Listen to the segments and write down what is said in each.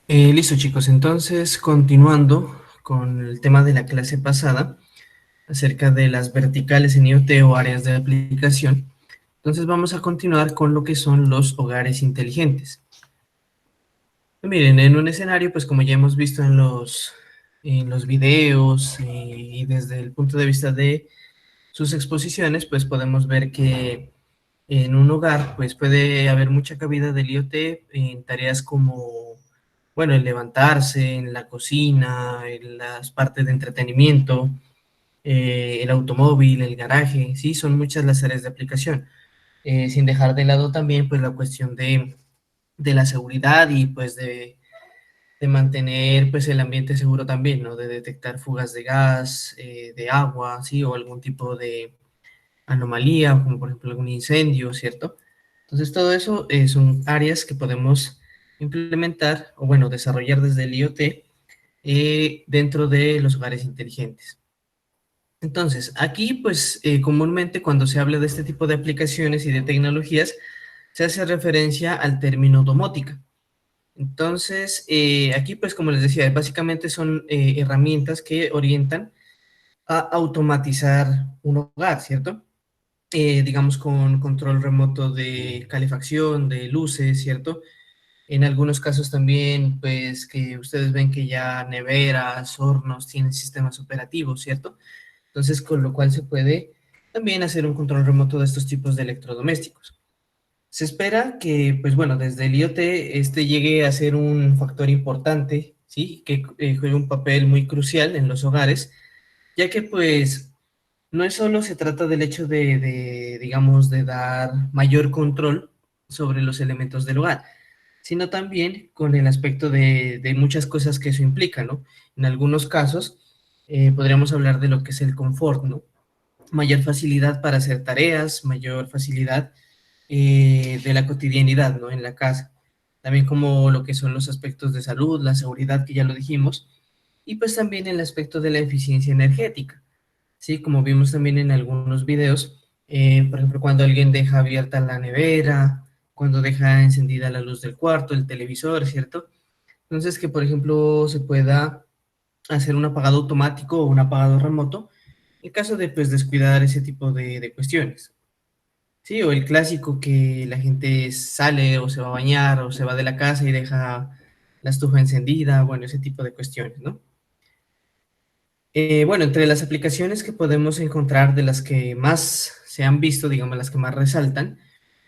Listo, chicos. Entonces, continuando con el tema de la clase pasada acerca de las verticales en IoT o áreas de aplicación, entonces vamos a continuar con lo que son los hogares inteligentes. Miren, en un escenario, pues como ya hemos visto en los videos y desde el punto de vista de sus exposiciones, pues podemos ver que en un hogar, pues puede haber mucha cabida del IoT en tareas como, bueno, el levantarse, en la cocina, en las partes de entretenimiento, el automóvil, el garaje, sí, son muchas las áreas de aplicación. Sin dejar de lado también, pues, la cuestión de la seguridad y, pues, de mantener, pues, el ambiente seguro también, ¿no? De detectar fugas de gas, de agua, sí, o algún tipo de anomalía, como por ejemplo algún incendio, ¿cierto? Entonces todo eso son áreas que podemos implementar o bueno, desarrollar desde el IoT dentro de los hogares inteligentes. Entonces, aquí pues comúnmente cuando se habla de este tipo de aplicaciones y de tecnologías, se hace referencia al término domótica. Entonces, aquí pues como les decía, básicamente son herramientas que orientan a automatizar un hogar, ¿cierto? Digamos, con control remoto de calefacción, de luces, ¿cierto? En algunos casos también, pues, que ustedes ven que ya neveras, hornos tienen sistemas operativos, ¿cierto? Entonces, con lo cual se puede también hacer un control remoto de estos tipos de electrodomésticos. Se espera que, pues bueno, desde el IoT este llegue a ser un factor importante, ¿sí? Que juegue un papel muy crucial en los hogares, ya que pues no es solo se trata del hecho digamos, de dar mayor control sobre los elementos del hogar, sino también con el aspecto de muchas cosas que eso implica, ¿no? En algunos casos podríamos hablar de lo que es el confort, ¿no? Mayor facilidad para hacer tareas, mayor facilidad de la cotidianidad, ¿no? En la casa. También como lo que son los aspectos de salud, la seguridad, que ya lo dijimos, y pues también el aspecto de la eficiencia energética. Sí, como vimos también en algunos videos, por ejemplo, cuando alguien deja abierta la nevera, cuando deja encendida la luz del cuarto, el televisor, ¿cierto? Entonces, que por ejemplo se pueda hacer un apagado automático o un apagado remoto en caso de pues descuidar ese tipo de cuestiones. Sí, o el clásico que la gente sale o se va a bañar o se va de la casa y deja la estufa encendida, bueno, ese tipo de cuestiones, ¿no? Bueno, entre las aplicaciones que podemos encontrar de las que más se han visto, digamos, las que más resaltan,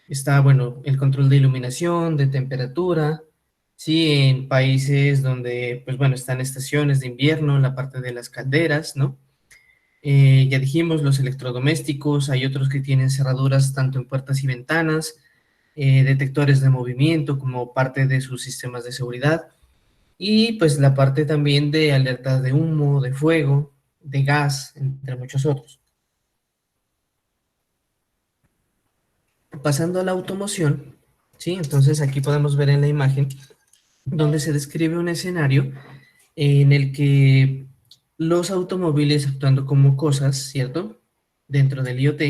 está, bueno, el control de iluminación, de temperatura, sí, en países donde, pues bueno, están estaciones de invierno, la parte de las calderas, ¿no? Ya dijimos, los electrodomésticos, hay otros que tienen cerraduras tanto en puertas y ventanas, detectores de movimiento como parte de sus sistemas de seguridad. Y pues la parte también de alertas de humo, de fuego, de gas, entre muchos otros. Pasando a la automoción, ¿sí? Entonces aquí podemos ver en la imagen donde se describe un escenario en el que los automóviles actuando como cosas, ¿cierto? Dentro del IoT,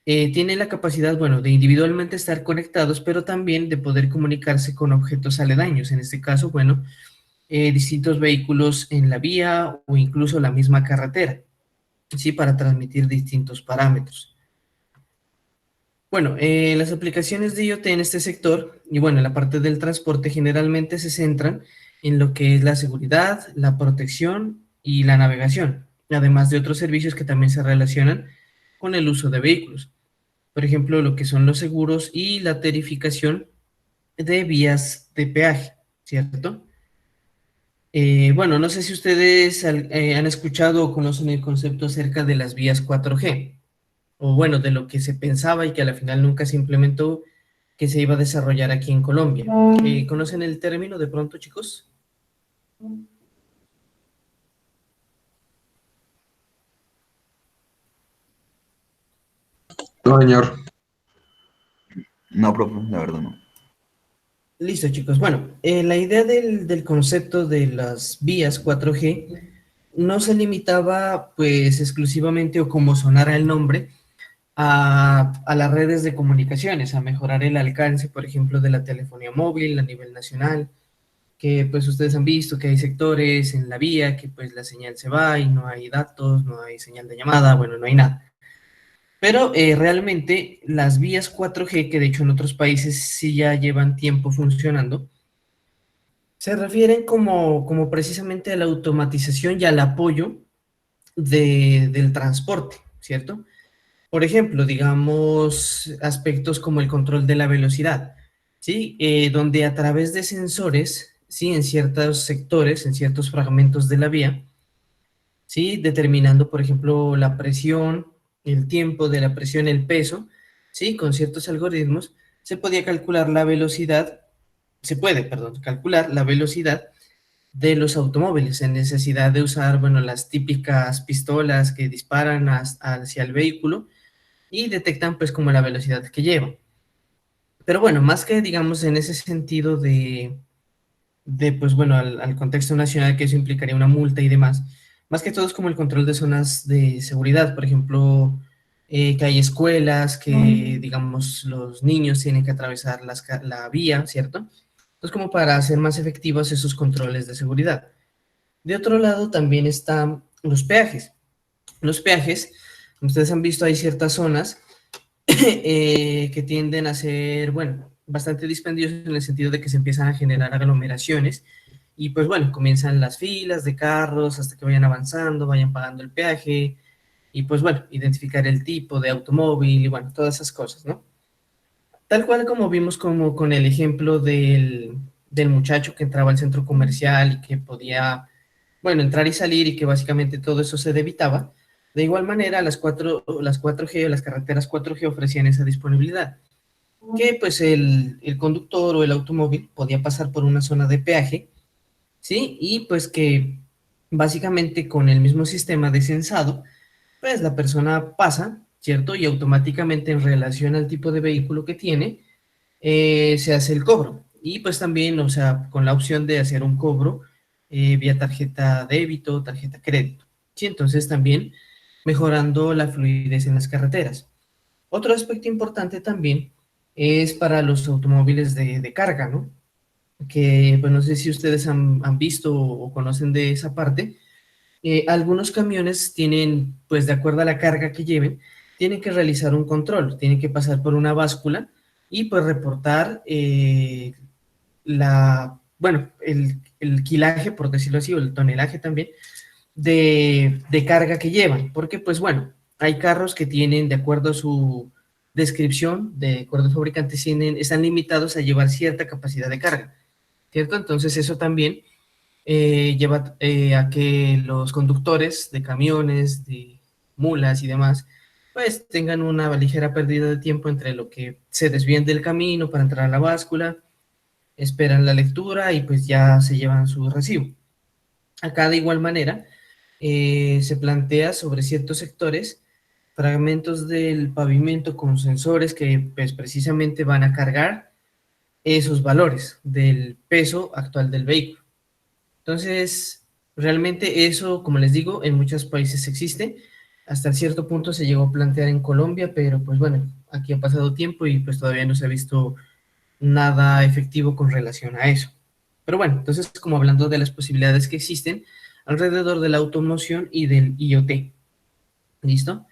tienen la capacidad, bueno, de individualmente estar conectados, pero también de poder comunicarse con objetos aledaños. En este caso, bueno, distintos vehículos en la vía o incluso la misma carretera, ¿sí? Para transmitir distintos parámetros. Bueno, las aplicaciones de IoT en este sector y bueno, en la parte del transporte generalmente se centran en lo que es la seguridad, la protección y la navegación, además de otros servicios que también se relacionan con el uso de vehículos. Por ejemplo, lo que son los seguros y la tarificación de vías de peaje, ¿cierto? Bueno, no sé si ustedes han escuchado o conocen el concepto acerca de las vías 4G, o bueno, de lo que se pensaba y que a la final nunca se implementó, que se iba a desarrollar aquí en Colombia. ¿Conocen el término de pronto, chicos? No, señor. No, profe, la verdad no. Listo, chicos. Bueno, la idea del concepto de las vías 4G no se limitaba pues exclusivamente o como sonara el nombre a las redes de comunicaciones, a mejorar el alcance, por ejemplo, de la telefonía móvil a nivel nacional, que pues ustedes han visto que hay sectores en la vía que pues la señal se va y no hay datos, no hay señal de llamada, bueno, no hay nada. Pero realmente las vías 4G, que de hecho en otros países sí ya llevan tiempo funcionando, se refieren como precisamente a la automatización y al apoyo del transporte, ¿cierto? Por ejemplo, digamos aspectos como el control de la velocidad, ¿sí? Donde a través de sensores, ¿sí? En ciertos sectores, en ciertos fragmentos de la vía, ¿sí? Determinando, por ejemplo, la presión, el tiempo de la presión, el peso, ¿sí? Con ciertos algoritmos, se podía calcular la velocidad, se puede, perdón, calcular la velocidad de los automóviles, en necesidad de usar, bueno, las típicas pistolas que disparan hacia el vehículo y detectan pues como la velocidad que lleva. Pero bueno, más que digamos en ese sentido de pues bueno, al contexto nacional que eso implicaría una multa y demás, más que todo es como el control de zonas de seguridad, por ejemplo, que hay escuelas, que digamos los niños tienen que atravesar la vía, ¿cierto? Entonces como para hacer más efectivos esos controles de seguridad. De otro lado también están los peajes. Los peajes, como ustedes han visto, hay ciertas zonas que tienden a ser, bueno, bastante dispendiosos en el sentido de que se empiezan a generar aglomeraciones y pues bueno, comienzan las filas de carros hasta que vayan avanzando, vayan pagando el peaje y pues bueno, identificar el tipo de automóvil y bueno, todas esas cosas, ¿no? Tal cual como vimos como con el ejemplo del muchacho que entraba al centro comercial y que podía, bueno, entrar y salir y que básicamente todo eso se debitaba. De igual manera, las 4G o las carreteras 4G ofrecían esa disponibilidad, que pues el conductor o el automóvil podía pasar por una zona de peaje, ¿sí? Y pues que básicamente con el mismo sistema de censado, pues la persona pasa, ¿cierto? Y automáticamente en relación al tipo de vehículo que tiene, se hace el cobro. Y pues también, o sea, con la opción de hacer un cobro vía tarjeta débito, tarjeta crédito. Sí, entonces también mejorando la fluidez en las carreteras. Otro aspecto importante también es para los automóviles de carga, ¿no? Que, pues no sé si ustedes han visto o conocen de esa parte. Algunos camiones tienen, pues de acuerdo a la carga que lleven, tienen que realizar un control, tienen que pasar por una báscula y pues reportar bueno, el kilaje, por decirlo así, o el tonelaje también, de carga que llevan, porque pues bueno, hay carros que tienen, de acuerdo a su descripción, de acuerdo al fabricante, están limitados a llevar cierta capacidad de carga, ¿cierto? Entonces eso también lleva a que los conductores de camiones, de mulas y demás, pues tengan una ligera pérdida de tiempo entre lo que se desvían del camino para entrar a la báscula, esperan la lectura y pues ya se llevan su recibo. Acá de igual manera se plantea sobre ciertos sectores fragmentos del pavimento con sensores que pues precisamente van a cargar esos valores del peso actual del vehículo. Entonces, realmente eso, como les digo, en muchos países existe. Hasta cierto punto se llegó a plantear en Colombia, pero pues bueno, aquí ha pasado tiempo y pues todavía no se ha visto nada efectivo con relación a eso. Pero bueno, entonces como hablando de las posibilidades que existen alrededor de la automoción y del IoT. ¿Listo?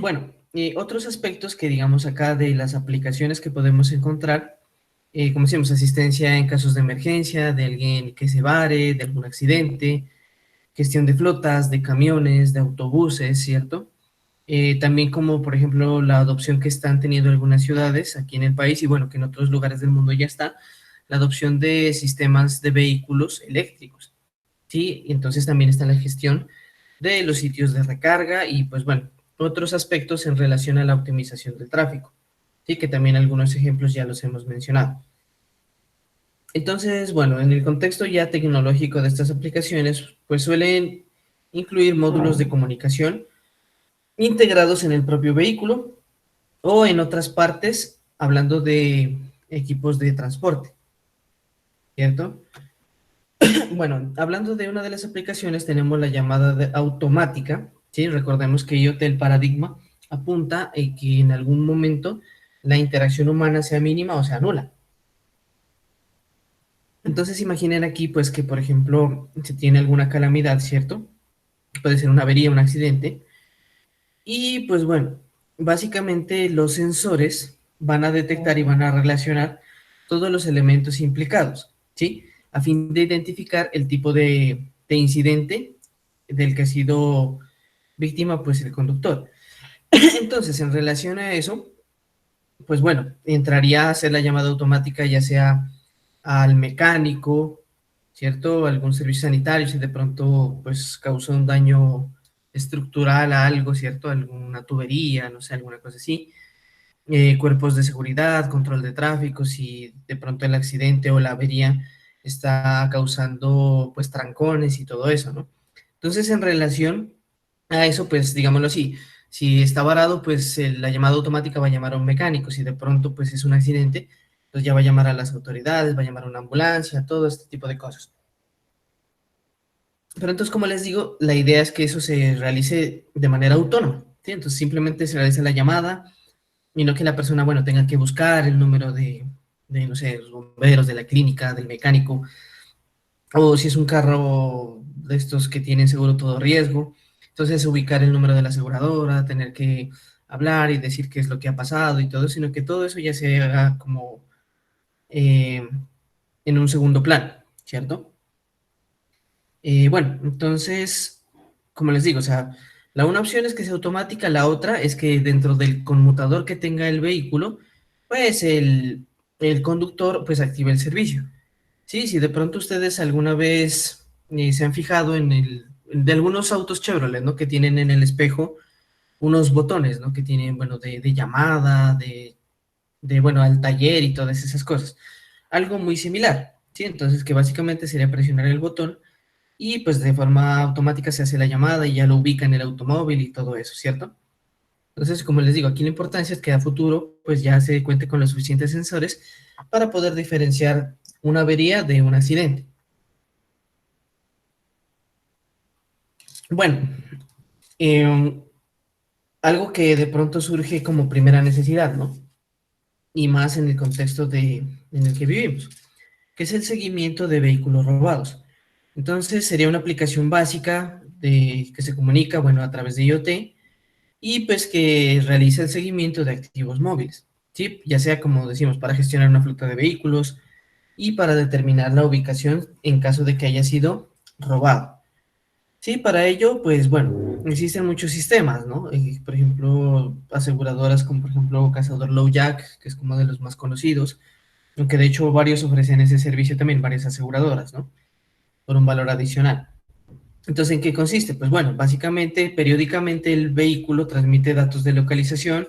Bueno, otros aspectos que digamos acá de las aplicaciones que podemos encontrar, como decimos, asistencia en casos de emergencia, de alguien que se vare, de algún accidente, gestión de flotas, de camiones, de autobuses, ¿cierto? También como por ejemplo la adopción que están teniendo algunas ciudades aquí en el país y bueno, que en otros lugares del mundo ya está, la adopción de sistemas de vehículos eléctricos, ¿sí? Y entonces también está la gestión de los sitios de recarga y pues bueno, otros aspectos en relación a la optimización del tráfico, ¿sí? Que también algunos ejemplos ya los hemos mencionado. Entonces, bueno, en el contexto ya tecnológico de estas aplicaciones, pues suelen incluir módulos de comunicación integrados en el propio vehículo o en otras partes, hablando de equipos de transporte, ¿cierto? Bueno, hablando de una de las aplicaciones, tenemos la llamada de automática, ¿sí? Recordemos que IoT, el paradigma, apunta a que en algún momento la interacción humana sea mínima o sea nula. Entonces imaginen aquí pues que por ejemplo se tiene alguna calamidad, ¿cierto? Puede ser una avería, un accidente. Y pues bueno, básicamente los sensores van a detectar y van a relacionar todos los elementos implicados, ¿sí? A fin de identificar el tipo de incidente del que ha sido víctima pues el conductor. Entonces, en relación a eso, pues bueno, entraría a hacer la llamada automática ya sea al mecánico, ¿cierto? Algún servicio sanitario, si de pronto pues causó un daño estructural a algo, ¿cierto? Alguna tubería, no sé, alguna cosa así. Cuerpos de seguridad, control de tráfico, si de pronto el accidente o la avería está causando pues trancones y todo eso, ¿no? Entonces, en relación a eso, pues digámoslo así, si está varado, pues la llamada automática va a llamar a un mecánico, si de pronto pues es un accidente, pues ya va a llamar a las autoridades, va a llamar a una ambulancia, todo este tipo de cosas. Pero entonces, como les digo, la idea es que eso se realice de manera autónoma, ¿sí? Entonces simplemente se realiza la llamada y no que la persona, bueno, tenga que buscar el número no sé, los bomberos, de la clínica, del mecánico, o si es un carro de estos que tienen seguro todo riesgo, entonces ubicar el número de la aseguradora, tener que hablar y decir qué es lo que ha pasado y todo, sino que todo eso ya se haga como eh, en un segundo plano, ¿cierto? Bueno, entonces, como les digo, o sea, la una opción es que sea automática, la otra es que dentro del conmutador que tenga el vehículo, pues el conductor pues active el servicio. Sí, si de pronto ustedes alguna vez se han fijado en de algunos autos Chevrolet, ¿no? Que tienen en el espejo unos botones, ¿no? Que tienen, bueno, de llamada, bueno, al taller y todas esas cosas. Algo muy similar, ¿sí? Entonces, que básicamente sería presionar el botón y pues de forma automática se hace la llamada y ya lo ubica en el automóvil y todo eso, ¿cierto? Entonces, como les digo, aquí la importancia es que a futuro pues ya se cuente con los suficientes sensores para poder diferenciar una avería de un accidente. Bueno, eh, algo que de pronto surge como primera necesidad, ¿no? Y más en el contexto en el que vivimos, que es el seguimiento de vehículos robados. Entonces, sería una aplicación básica que se comunica, bueno, a través de IoT y pues que realiza el seguimiento de activos móviles, ¿sí? Ya sea, como decimos, para gestionar una flota de vehículos y para determinar la ubicación en caso de que haya sido robado. Sí, para ello, pues bueno, existen muchos sistemas, ¿no? Por ejemplo, aseguradoras como por ejemplo Cazador Low Jack, que es como de los más conocidos, aunque de hecho varios ofrecen ese servicio también, varias aseguradoras, ¿no? Por un valor adicional. Entonces, ¿en qué consiste? Pues bueno, básicamente, periódicamente el vehículo transmite datos de localización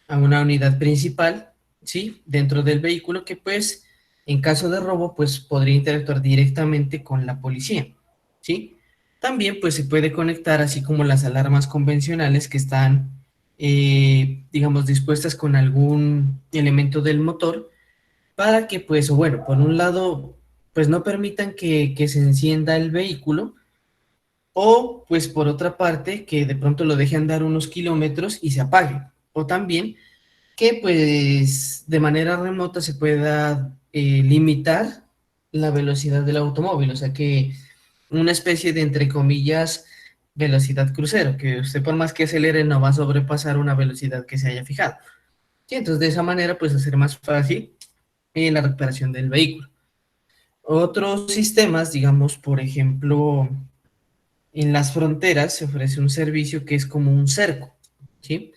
a una unidad principal, ¿sí? Dentro del vehículo que pues, en caso de robo, pues podría interactuar directamente con la policía, ¿sí? También pues se puede conectar así como las alarmas convencionales que están, digamos, dispuestas con algún elemento del motor para que pues, o bueno, por un lado, pues no permitan que se encienda el vehículo o pues por otra parte que de pronto lo deje andar unos kilómetros y se apague. O también que pues de manera remota se pueda limitar la velocidad del automóvil, o sea que una especie de, entre comillas, velocidad crucero, que usted por más que acelere no va a sobrepasar una velocidad que se haya fijado. Y entonces de esa manera pues hacer más fácil la recuperación del vehículo. Otros sistemas, digamos, por ejemplo, en las fronteras se ofrece un servicio que es como un cerco, ¿sí?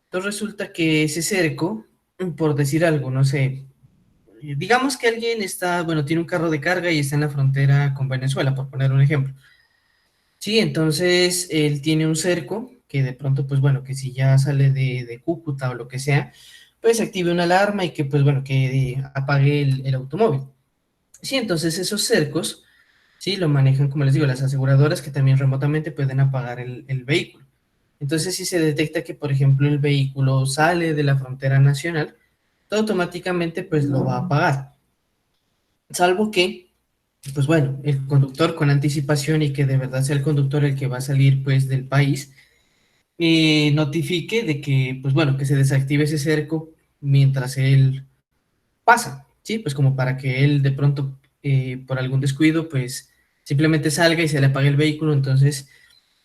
Entonces resulta que ese cerco, por decir algo, no sé, digamos que alguien está, bueno, tiene un carro de carga y está en la frontera con Venezuela, por poner un ejemplo. Sí, entonces él tiene un cerco que de pronto, pues bueno, que si ya sale de Cúcuta o lo que sea, pues active una alarma y que, pues bueno, que apague el automóvil. Sí, entonces esos cercos, sí, lo manejan, como les digo, las aseguradoras que también remotamente pueden apagar el vehículo. Entonces, si se detecta que, por ejemplo, el vehículo sale de la frontera nacional, automáticamente pues lo va a apagar. Salvo que, pues bueno, el conductor con anticipación y que de verdad sea el conductor el que va a salir pues del país, notifique de que, pues bueno, que se desactive ese cerco mientras él pasa, ¿sí? Pues como para que él de pronto por algún descuido, pues simplemente salga y se le apague el vehículo. Entonces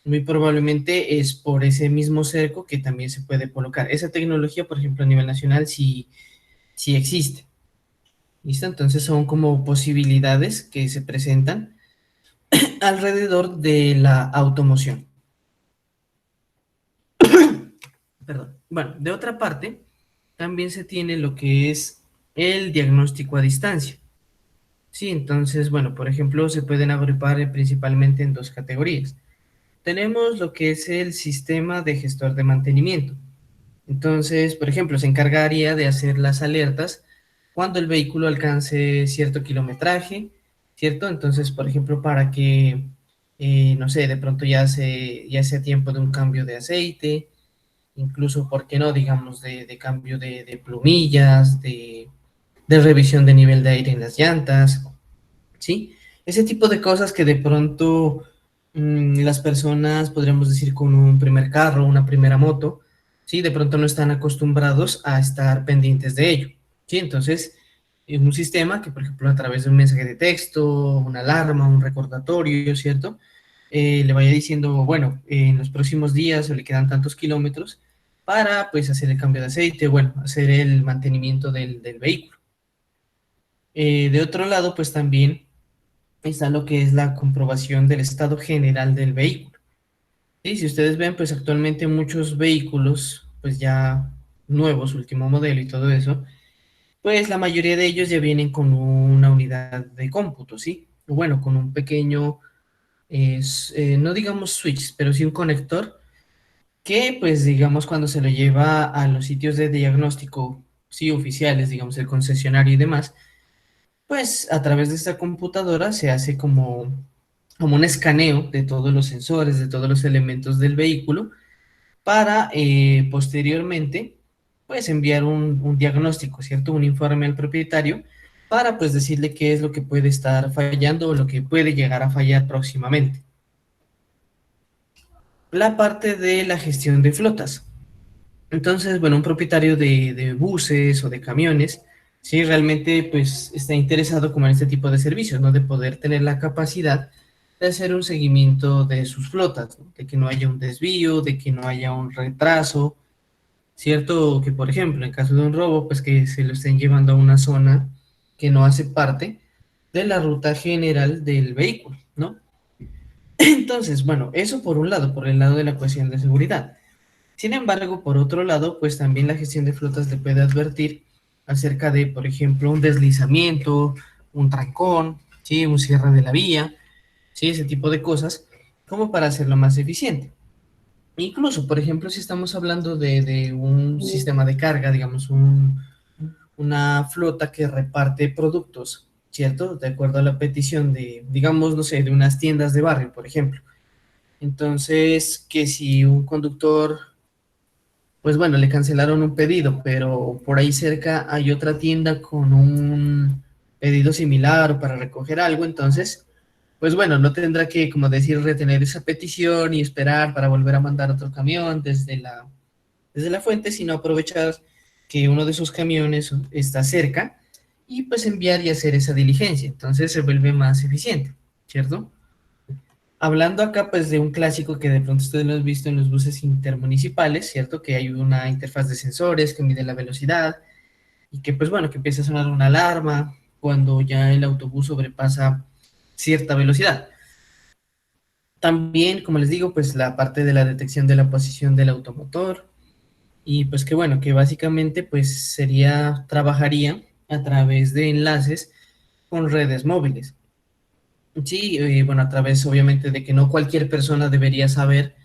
muy probablemente es por ese mismo cerco que también se puede colocar. Esa tecnología, por ejemplo, a nivel nacional sí existe. ¿Listo? Entonces son como posibilidades que se presentan alrededor de la automoción. Perdón. Bueno, de otra parte, también se tiene lo que es el diagnóstico a distancia. Sí, entonces, bueno, por ejemplo, se pueden agrupar principalmente en dos categorías. Tenemos lo que es el sistema de gestor de mantenimiento. Entonces, por ejemplo, se encargaría de hacer las alertas cuando el vehículo alcance cierto kilometraje, ¿cierto? Entonces, por ejemplo, para que, no sé, de pronto ya sea tiempo de un cambio de aceite, incluso, ¿por qué no? Digamos, de cambio de plumillas, de revisión de nivel de aire en las llantas, ¿sí? Ese tipo de cosas que de pronto las personas, podríamos decir, con un primer carro, una primera moto, ¿sí? De pronto no están acostumbrados a estar pendientes de ello, ¿sí? Entonces, un sistema que, por ejemplo, a través de un mensaje de texto, una alarma, un recordatorio, ¿cierto? Le vaya diciendo, bueno, en los próximos días o le quedan tantos kilómetros para, pues, hacer el cambio de aceite, bueno, hacer el mantenimiento del vehículo. De otro lado, pues también está lo que es la comprobación del estado general del vehículo. Y si ustedes ven, pues actualmente muchos vehículos, pues ya nuevos, último modelo y todo eso, pues la mayoría de ellos ya vienen con una unidad de cómputo, ¿sí? Bueno, con un pequeño, no digamos switch, pero sí un conector que, pues digamos, cuando se lo lleva a los sitios de diagnóstico, sí, oficiales, digamos, el concesionario y demás, pues a través de esta computadora se hace como un escaneo de todos los sensores, de todos los elementos del vehículo, para posteriormente, pues enviar un diagnóstico, ¿cierto? Un informe al propietario para pues decirle qué es lo que puede estar fallando o lo que puede llegar a fallar próximamente. La parte de la gestión de flotas. Entonces, bueno, un propietario de buses o de camiones, sí, realmente pues está interesado como en este tipo de servicios, ¿no? De poder tener la capacidad de hacer un seguimiento de sus flotas, ¿no? De que no haya un desvío, de que no haya un retraso, ¿cierto? Que, por ejemplo, en caso de un robo, pues que se lo estén llevando a una zona que no hace parte de la ruta general del vehículo, ¿no? Entonces, bueno, eso por un lado, por el lado de la cuestión de seguridad. Sin embargo, por otro lado, pues también la gestión de flotas le puede advertir acerca de, por ejemplo, un deslizamiento, un trancón, ¿sí? Un cierre de la vía, ¿sí? Ese tipo de cosas, como para hacerlo más eficiente. Incluso, por ejemplo, si estamos hablando de un sistema de carga, digamos, una flota que reparte productos, ¿cierto? De acuerdo a la petición de, digamos, no sé, de unas tiendas de barrio, por ejemplo. Entonces, que si un conductor, pues bueno, le cancelaron un pedido, pero por ahí cerca hay otra tienda con un pedido similar o para recoger algo, entonces, pues bueno, no tendrá que, como decir, retener esa petición y esperar para volver a mandar otro camión desde la fuente, sino aprovechar que uno de sus camiones está cerca y pues enviar y hacer esa diligencia. Entonces se vuelve más eficiente, ¿cierto? Hablando acá pues de un clásico que de pronto ustedes lo han visto en los buses intermunicipales, ¿cierto? Que hay una interfaz de sensores que mide la velocidad y que pues bueno, que empieza a sonar una alarma cuando ya el autobús sobrepasa cierta velocidad. También, como les digo, pues la parte de la detección de la posición del automotor, y pues que bueno, que básicamente pues trabajaría a través de enlaces con redes móviles. Sí, bueno, a través obviamente de que no cualquier persona debería saber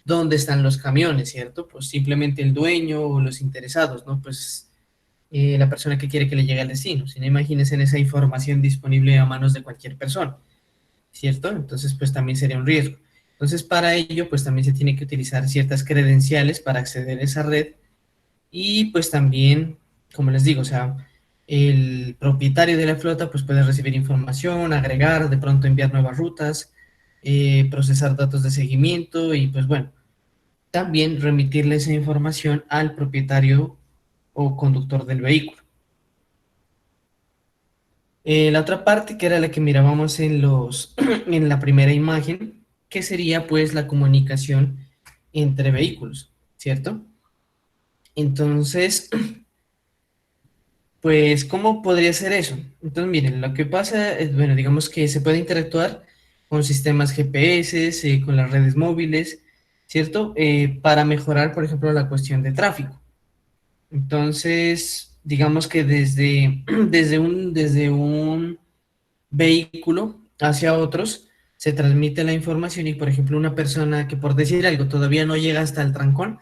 dónde están los camiones, ¿cierto? Pues simplemente el dueño o los interesados, ¿no? Pues la persona que quiere que le llegue al destino. Si no, imagínense en esa información disponible a manos de cualquier persona, ¿cierto? Entonces, pues también sería un riesgo. Entonces, para ello, pues también se tiene que utilizar ciertas credenciales para acceder a esa red. Y pues también, como les digo, o sea, el propietario de la flota pues puede recibir información, agregar, de pronto enviar nuevas rutas, procesar datos de seguimiento y pues bueno, también remitirle esa información al propietario o conductor del vehículo. La otra parte, que era la que mirábamos en en la primera imagen, que sería pues la comunicación entre vehículos, ¿cierto? Entonces, pues, ¿cómo podría ser eso? Entonces, miren, lo que pasa es, bueno, digamos que se puede interactuar con sistemas GPS, con las redes móviles, ¿cierto? Para mejorar, por ejemplo, la cuestión de tráfico. Entonces, digamos que desde un vehículo hacia otros se transmite la información y, por ejemplo, una persona que, por decir algo, todavía no llega hasta el trancón,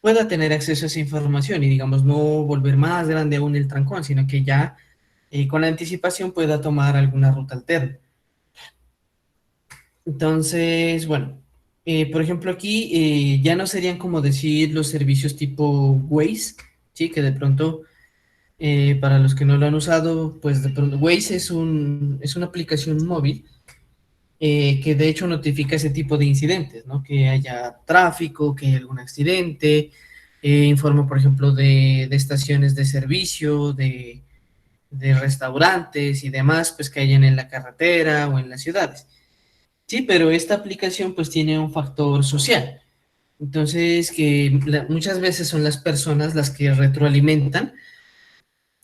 pueda tener acceso a esa información y, digamos, no volver más grande aún el trancón, sino que ya con anticipación pueda tomar alguna ruta alterna. Entonces, bueno, por ejemplo, aquí ya no serían como decir los servicios tipo Waze, ¿sí? Que de pronto, para los que no lo han usado, pues de pronto Waze es una aplicación móvil que de hecho notifica ese tipo de incidentes, ¿no? Que haya tráfico, que haya algún accidente, informa, por ejemplo, de estaciones de servicio, de restaurantes y demás, pues que hayan en la carretera o en las ciudades. Sí, pero esta aplicación pues tiene un factor social. Entonces, que muchas veces son las personas las que retroalimentan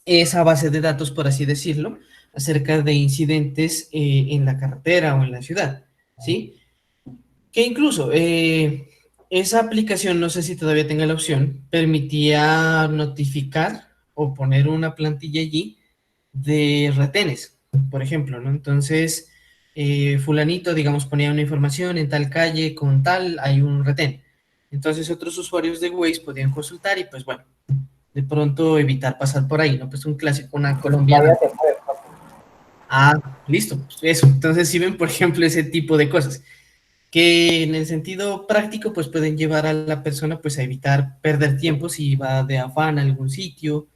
esa base de datos, por así decirlo, acerca de incidentes en la carretera o en la ciudad, ¿sí? Que incluso esa aplicación, no sé si todavía tenga la opción, permitía notificar o poner una plantilla allí de retenes, por ejemplo, ¿no? Entonces, fulanito, digamos, ponía una información en tal calle con tal, hay un retén. Entonces otros usuarios de Waze podían consultar y pues bueno, de pronto evitar pasar por ahí, ¿no? Pues un clásico, una colombiana. Todavía se puede, profe. Ah, listo, pues eso. Entonces, si ven, por ejemplo, ese tipo de cosas que en el sentido práctico pues pueden llevar a la persona pues a evitar perder tiempo si va de afán a algún sitio,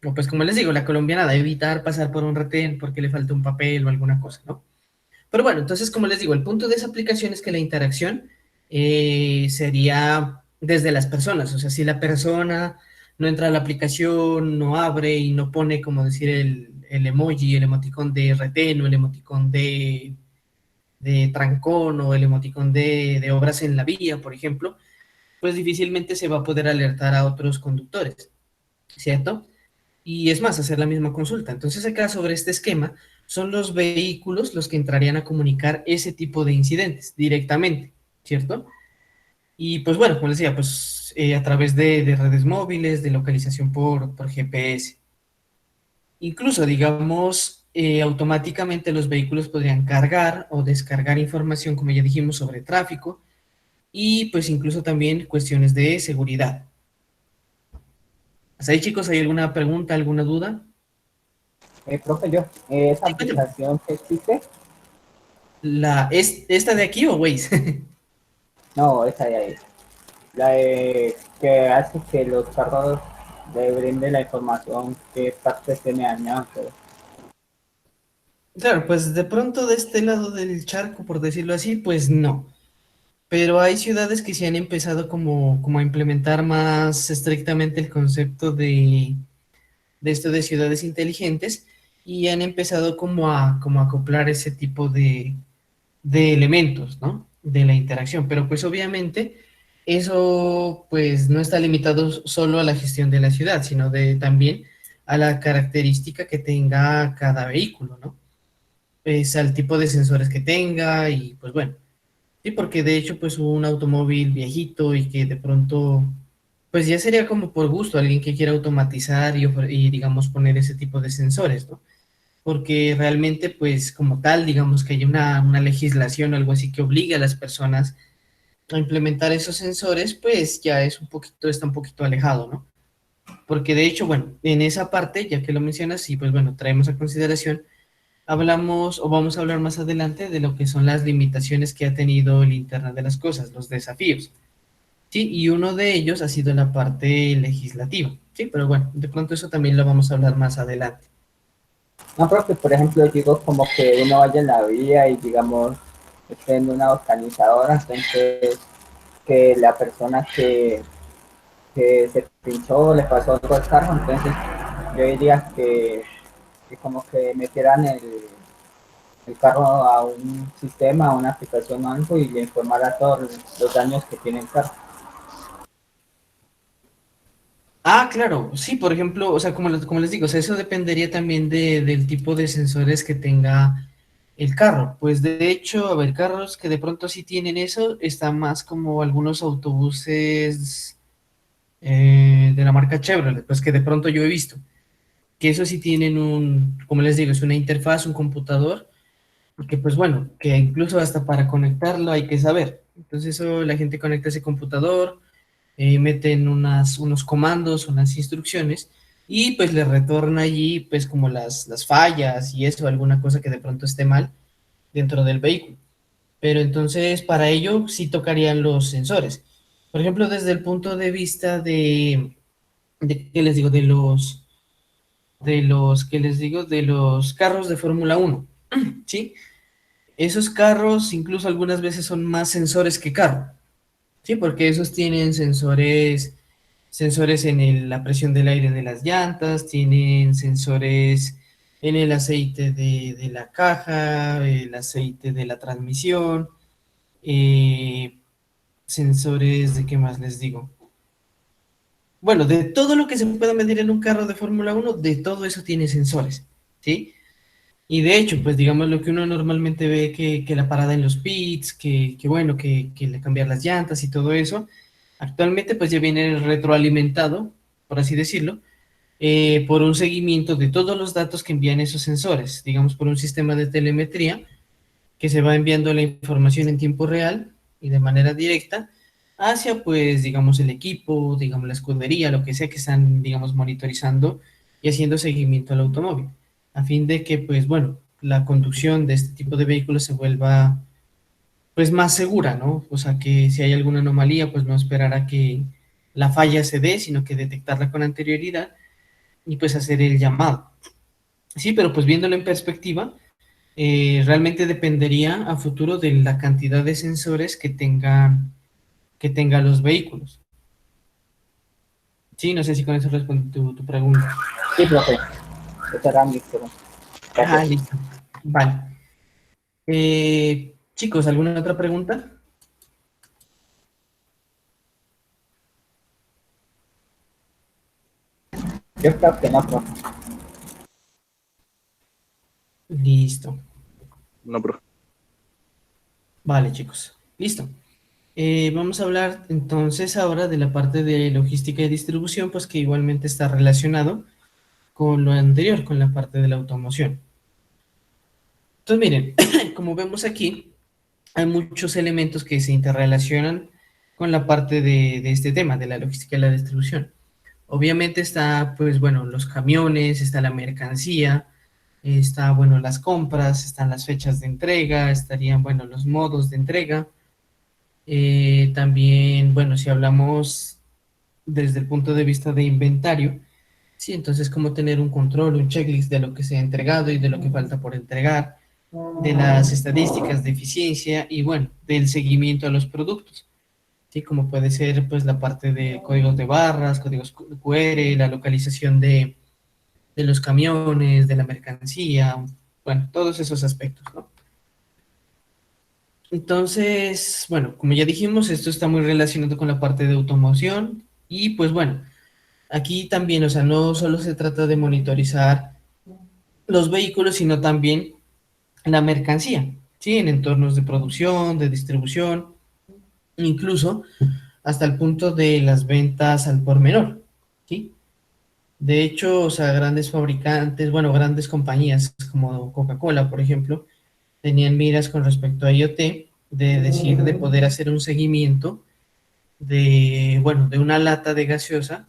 o pues como les digo, la colombiana de evitar pasar por un retén porque le falta un papel o alguna cosa, ¿no? Pero bueno, entonces como les digo, el punto de esa aplicación es que la interacción sería desde las personas, o sea, si la persona no entra a la aplicación, no abre y no pone como decir el emoji, el emoticón de retén o el emoticón de trancón o el emoticón de obras en la vía, por ejemplo, pues difícilmente se va a poder alertar a otros conductores, ¿cierto? Y es más, hacer la misma consulta. Entonces acá sobre este esquema son los vehículos los que entrarían a comunicar ese tipo de incidentes directamente, ¿cierto? Y pues bueno, como les decía, pues a través de redes móviles, de localización por GPS. Incluso, digamos, automáticamente los vehículos podrían cargar o descargar información, como ya dijimos, sobre tráfico y pues incluso también cuestiones de seguridad. ¿Hasta ahí, chicos, hay alguna pregunta, alguna duda? Profe, yo, esa Sí, cuéntame. aplicación que existe, ¿Esta de aquí o Waze? no, esa de ahí, la de que hace que los carros le brinden la información que partes tiene dañado. Claro, pues de pronto de este lado del charco, por decirlo así, pues no. Pero hay ciudades que sí han empezado como a implementar más estrictamente el concepto de esto de ciudades inteligentes y han empezado como a acoplar ese tipo de elementos, ¿no? De la interacción. Pero pues obviamente eso pues no está limitado solo a la gestión de la ciudad, sino de también a la característica que tenga cada vehículo, ¿no? Pues al tipo de sensores que tenga y pues bueno, sí, porque de hecho pues un automóvil viejito y que de pronto pues ya sería como por gusto alguien que quiera automatizar y digamos poner ese tipo de sensores, ¿no? Porque realmente pues como tal, digamos que hay una legislación o algo así que obliga a las personas a implementar esos sensores, pues ya es un poquito, está un poquito alejado, ¿no? Porque de hecho, bueno, en esa parte, ya que lo mencionas, sí, pues bueno, traemos a consideración, hablamos o vamos a hablar más adelante de lo que son las limitaciones que ha tenido el Internet de las cosas, los desafíos, ¿sí? Y uno de ellos ha sido la parte legislativa, ¿sí? Pero bueno, de pronto eso también lo vamos a hablar más adelante. No, profe, por ejemplo, digo como que uno vaya en la vía y digamos esté en una organizadora, entonces que la persona que se pinchó le pasó algo al carro, entonces yo diría que que como que metieran el carro a un sistema, a una aplicación o algo y le informara todos los daños que tiene el carro. Ah, claro, sí, por ejemplo, o sea, como les digo, o sea, eso dependería también del tipo de sensores que tenga el carro. Pues de hecho, a ver, carros que de pronto sí tienen eso, están más como algunos autobuses de la marca Chevrolet, pues que de pronto yo he visto, que eso sí tienen como les digo, es una interfaz, un computador, porque pues bueno, que incluso hasta para conectarlo hay que saber. Entonces eso, la gente conecta ese computador, meten unos comandos, unas instrucciones, y pues le retorna allí pues como las fallas y eso, alguna cosa que de pronto esté mal dentro del vehículo. Pero entonces para ello sí tocarían los sensores. Por ejemplo, desde el punto de vista ¿qué les digo? ¿Qué les digo? De los carros de Fórmula Uno, ¿sí? Esos carros incluso algunas veces son más sensores que carro, ¿sí? Porque esos tienen sensores en la presión del aire de las llantas, tienen sensores en el aceite de la caja, el aceite de la transmisión, eh, sensores de qué más les digo. Bueno, de todo lo que se pueda medir en un carro de Fórmula Uno, de todo eso tiene sensores, ¿sí? Y de hecho, pues digamos lo que uno normalmente ve que la parada en los pits, que bueno, que le cambiar las llantas y todo eso, actualmente pues ya viene retroalimentado, por así decirlo, por un seguimiento de todos los datos que envían esos sensores, digamos por un sistema de telemetría que se va enviando la información en tiempo real y de manera directa hacia, pues, digamos, el equipo, digamos, la escudería, lo que sea que están, digamos, monitorizando y haciendo seguimiento al automóvil, a fin de que, pues, bueno, la conducción de este tipo de vehículos se vuelva, pues, más segura, ¿no? O sea, que si hay alguna anomalía, pues, no esperar a que la falla se dé, sino que detectarla con anterioridad y, pues, hacer el llamado. Sí, pero pues viéndolo en perspectiva, realmente dependería a futuro de la cantidad de sensores que tengan los vehículos. Sí, no sé si con eso responde tu pregunta. Sí, profe, esa era mi pregunta. Ah, Gracias. listo. Vale. Chicos, ¿alguna otra pregunta? Yo creo que no, profe. Listo. No, profe. Vale, chicos. Listo. Vamos a hablar entonces ahora de la parte de logística y distribución, pues que igualmente está relacionado con lo anterior, con la parte de la automoción. Entonces, miren, como vemos aquí, hay muchos elementos que se interrelacionan con la parte de este tema, de la logística y la distribución. Obviamente está, pues bueno, los camiones, está la mercancía, está, bueno, las compras, están las fechas de entrega, estarían, bueno, los modos de entrega. También, bueno, si hablamos desde el punto de vista de inventario, sí, entonces cómo tener un control, un checklist de lo que se ha entregado y de lo que falta por entregar, de las estadísticas de eficiencia y, bueno, del seguimiento a los productos. ¿Sí? Como puede ser pues la parte de códigos de barras, códigos QR, la localización de los camiones, de la mercancía, bueno, todos esos aspectos, ¿no? Entonces, bueno, como ya dijimos, esto está muy relacionado con la parte de automoción y pues bueno, aquí también, o sea, no solo se trata de monitorizar los vehículos, sino también la mercancía, ¿sí? En entornos de producción, de distribución, incluso hasta el punto de las ventas al por menor, ¿sí? De hecho, o sea, grandes fabricantes, bueno, grandes compañías como Coca-Cola, por ejemplo, tenían miras con respecto a IoT, de decir, de poder hacer un seguimiento de, bueno, de una lata de gaseosa,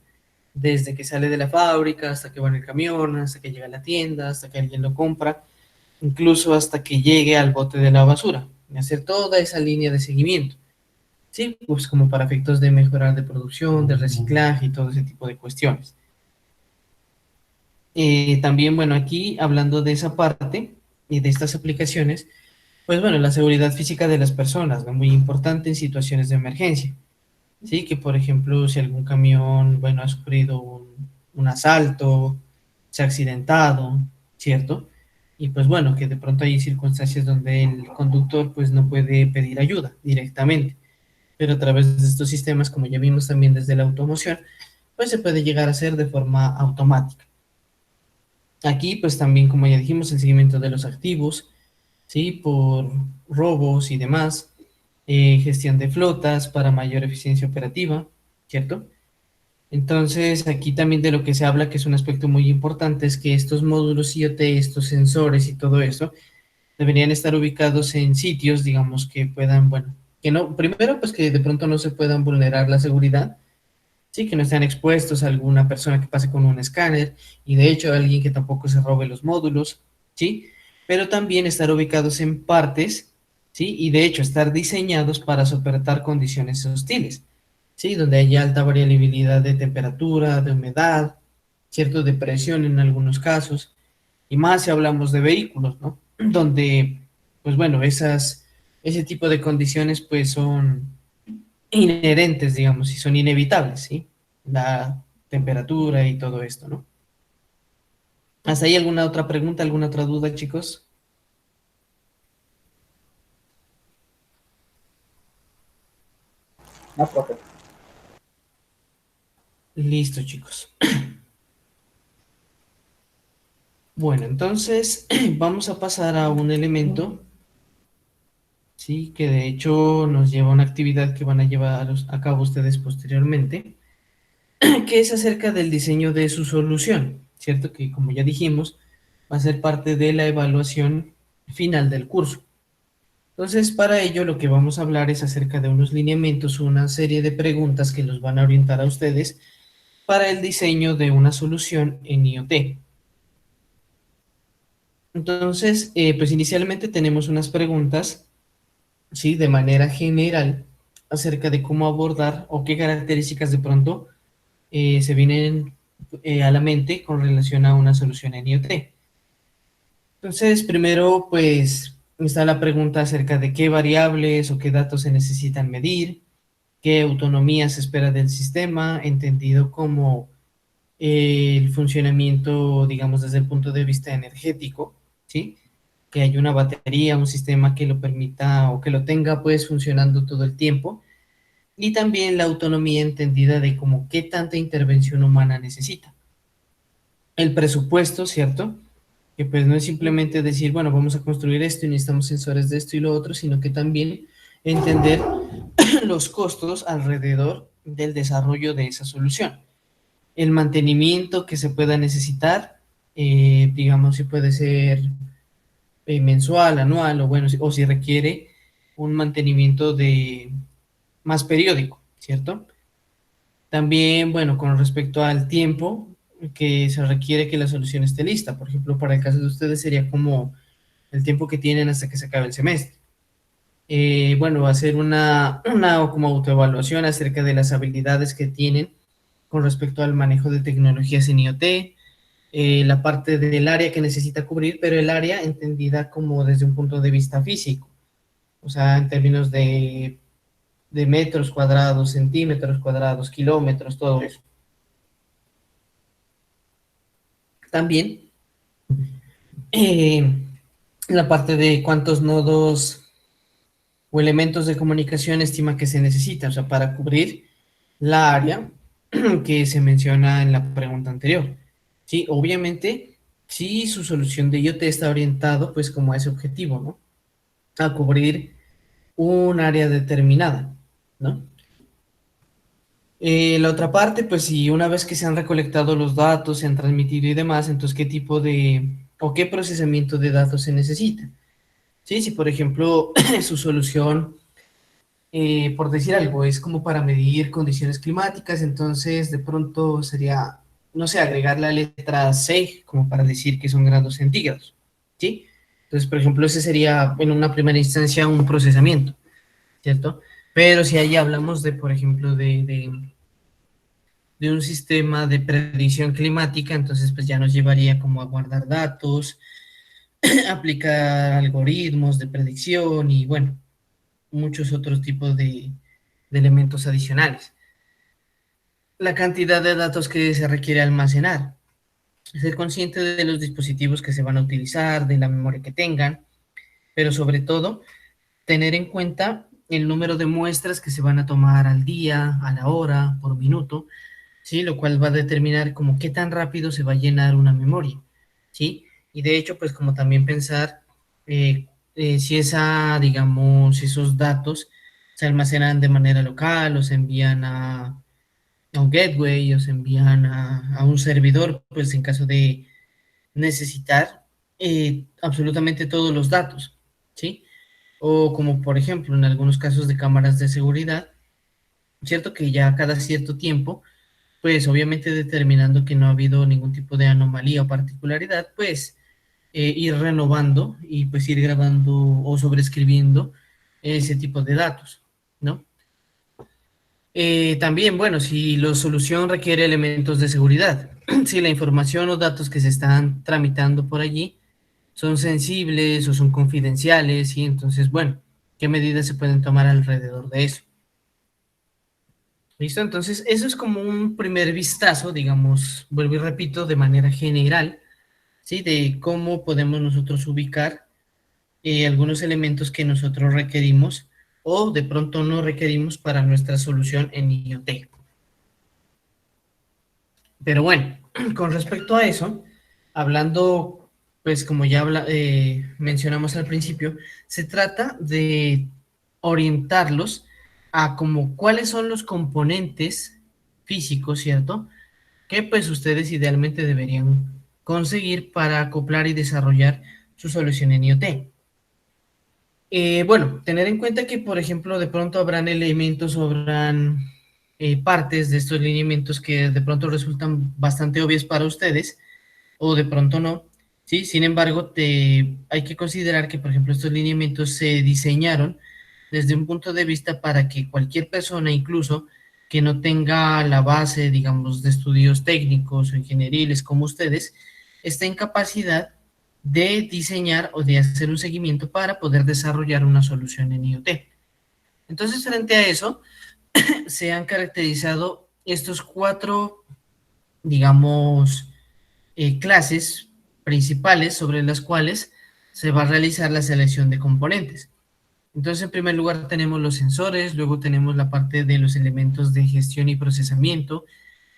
desde que sale de la fábrica hasta que va en el camión, hasta que llega a la tienda, hasta que alguien lo compra, incluso hasta que llegue al bote de la basura, y hacer toda esa línea de seguimiento. Sí, pues como para efectos de mejorar de producción, de reciclaje y todo ese tipo de cuestiones. También, bueno, aquí hablando de esa parte y de estas aplicaciones, pues bueno, la seguridad física de las personas, ¿no? Muy importante en situaciones de emergencia. Sí, que por ejemplo, si algún camión, bueno, ha sufrido un asalto, se ha accidentado, ¿cierto? Y pues bueno, que de pronto hay circunstancias donde el conductor pues no puede pedir ayuda directamente, pero a través de estos sistemas, como ya vimos también desde la automoción, pues se puede llegar a hacer de forma automática. Aquí pues también, como ya dijimos, el seguimiento de los activos, ¿sí? Por robos y demás, gestión de flotas para mayor eficiencia operativa, ¿cierto? Entonces, aquí también de lo que se habla, que es un aspecto muy importante, es que estos módulos IoT, estos sensores y todo eso, deberían estar ubicados en sitios, digamos, que puedan, bueno, que no, primero, pues que de pronto no se puedan vulnerar la seguridad, sí, que no estén expuestos a alguna persona que pase con un escáner, y de hecho a alguien que tampoco se robe los módulos, sí, pero también estar ubicados en partes, sí, y de hecho estar diseñados para soportar condiciones hostiles, sí, donde haya alta variabilidad de temperatura, de humedad, cierto, de presión en algunos casos, y más si hablamos de vehículos, ¿no? Donde, pues bueno, ese tipo de condiciones pues son inherentes, digamos, y son inevitables, ¿sí? La temperatura y todo esto, ¿no? ¿Hasta ahí alguna otra pregunta, alguna otra duda, chicos? No, profe. Listo, chicos. Bueno, entonces vamos a pasar a un elemento, sí, que de hecho nos lleva a una actividad que van a llevar a cabo ustedes posteriormente, que es acerca del diseño de su solución, ¿cierto? Que como ya dijimos, va a ser parte de la evaluación final del curso. Entonces, para ello lo que vamos a hablar es acerca de unos lineamientos, una serie de preguntas que los van a orientar a ustedes para el diseño de una solución en IoT. Entonces, pues inicialmente tenemos unas preguntas, ¿sí? De manera general acerca de cómo abordar o qué características de pronto se vienen a la mente con relación a una solución en IoT. Entonces, primero, pues está la pregunta acerca de qué variables o qué datos se necesitan medir, qué autonomía se espera del sistema, entendido como el funcionamiento, digamos, desde el punto de vista energético, ¿sí? Que haya una batería, un sistema que lo permita o que lo tenga pues funcionando todo el tiempo. Y también la autonomía entendida de como qué tanta intervención humana necesita. El presupuesto, ¿cierto? Que pues no es simplemente decir, bueno, vamos a construir esto y necesitamos sensores de esto y lo otro, sino que también entender los costos alrededor del desarrollo de esa solución. El mantenimiento que se pueda necesitar, digamos, si puede ser mensual, anual, o bueno, o si requiere un mantenimiento de más periódico, ¿cierto? También, bueno, con respecto al tiempo que se requiere que la solución esté lista. Por ejemplo, para el caso de ustedes sería como el tiempo que tienen hasta que se acabe el semestre. Bueno, hacer una como autoevaluación acerca de las habilidades que tienen con respecto al manejo de tecnologías en IoT, la parte del área que necesita cubrir, pero el área entendida como desde un punto de vista físico, o sea, en términos de metros cuadrados, centímetros cuadrados, kilómetros, todo eso. También eh, la parte de cuántos nodos o elementos de comunicación estima que se necesita, o sea, para cubrir la área que se menciona en la pregunta anterior. Sí, obviamente, si su solución de IoT está orientado pues como a ese objetivo, ¿no? A cubrir un área determinada, ¿no? La otra parte, pues si una vez que se han recolectado los datos, se han transmitido y demás, entonces qué tipo de o qué procesamiento de datos se necesita. Sí, si por ejemplo su solución, por decir algo, es como para medir condiciones climáticas, entonces de pronto sería, no sé, agregar la letra C como para decir que son grados centígrados, ¿sí? Entonces, por ejemplo, ese sería en una primera instancia un procesamiento, ¿cierto? Pero si ahí hablamos de, por ejemplo, de un sistema de predicción climática, entonces pues ya nos llevaría como a guardar datos, aplicar algoritmos de predicción y bueno, muchos otros tipos de elementos adicionales. La cantidad de datos que se requiere almacenar. ser consciente de los dispositivos que se van a utilizar, de la memoria que tengan, pero sobre todo tener en cuenta el número de muestras que se van a tomar al día, a la hora, por minuto, ¿sí? Lo cual va a determinar como qué tan rápido se va a llenar una memoria, ¿sí? Y de hecho, pues como también pensar si digamos, si esos datos se almacenan de manera local o se envían a un gateway o se envían a un servidor, pues en caso de necesitar absolutamente todos los datos, ¿sí? O como por ejemplo en algunos casos de cámaras de seguridad, cierto que ya cada cierto tiempo, pues obviamente determinando que no ha habido ningún tipo de anomalía o particularidad, pues ir renovando y pues ir grabando o sobreescribiendo ese tipo de datos, ¿no? También, bueno, si la solución requiere elementos de seguridad, si la información o datos que se están tramitando por allí son sensibles o son confidenciales, y entonces, bueno, ¿qué medidas se pueden tomar alrededor de eso? ¿Listo? Entonces, eso es como un primer vistazo, digamos, vuelvo y repito, de manera general, ¿sí? De cómo podemos nosotros ubicar algunos elementos que nosotros requerimos o de pronto no requerimos para nuestra solución en IoT. Pero bueno, con respecto a eso, hablando, pues como ya mencionamos al principio, se trata de orientarlos a como cuáles son los componentes físicos, ¿cierto? Que pues ustedes idealmente deberían conseguir para acoplar y desarrollar su solución en IoT. Bueno, tener en cuenta que, por ejemplo, de pronto habrán elementos, habrán partes de estos lineamientos que de pronto resultan bastante obvias para ustedes, o de pronto no, ¿sí? Sin embargo, hay que considerar que, por ejemplo, estos lineamientos se diseñaron desde un punto de vista para que cualquier persona, incluso que no tenga la base, digamos, de estudios técnicos o ingenieriles como ustedes, esté en capacidad de diseñar o de hacer un seguimiento para poder desarrollar una solución en IoT. Entonces, frente a eso, se han caracterizado estos cuatro, digamos, clases principales sobre las cuales se va a realizar la selección de componentes. Entonces, en primer lugar tenemos los sensores, luego tenemos la parte de los elementos de gestión y procesamiento,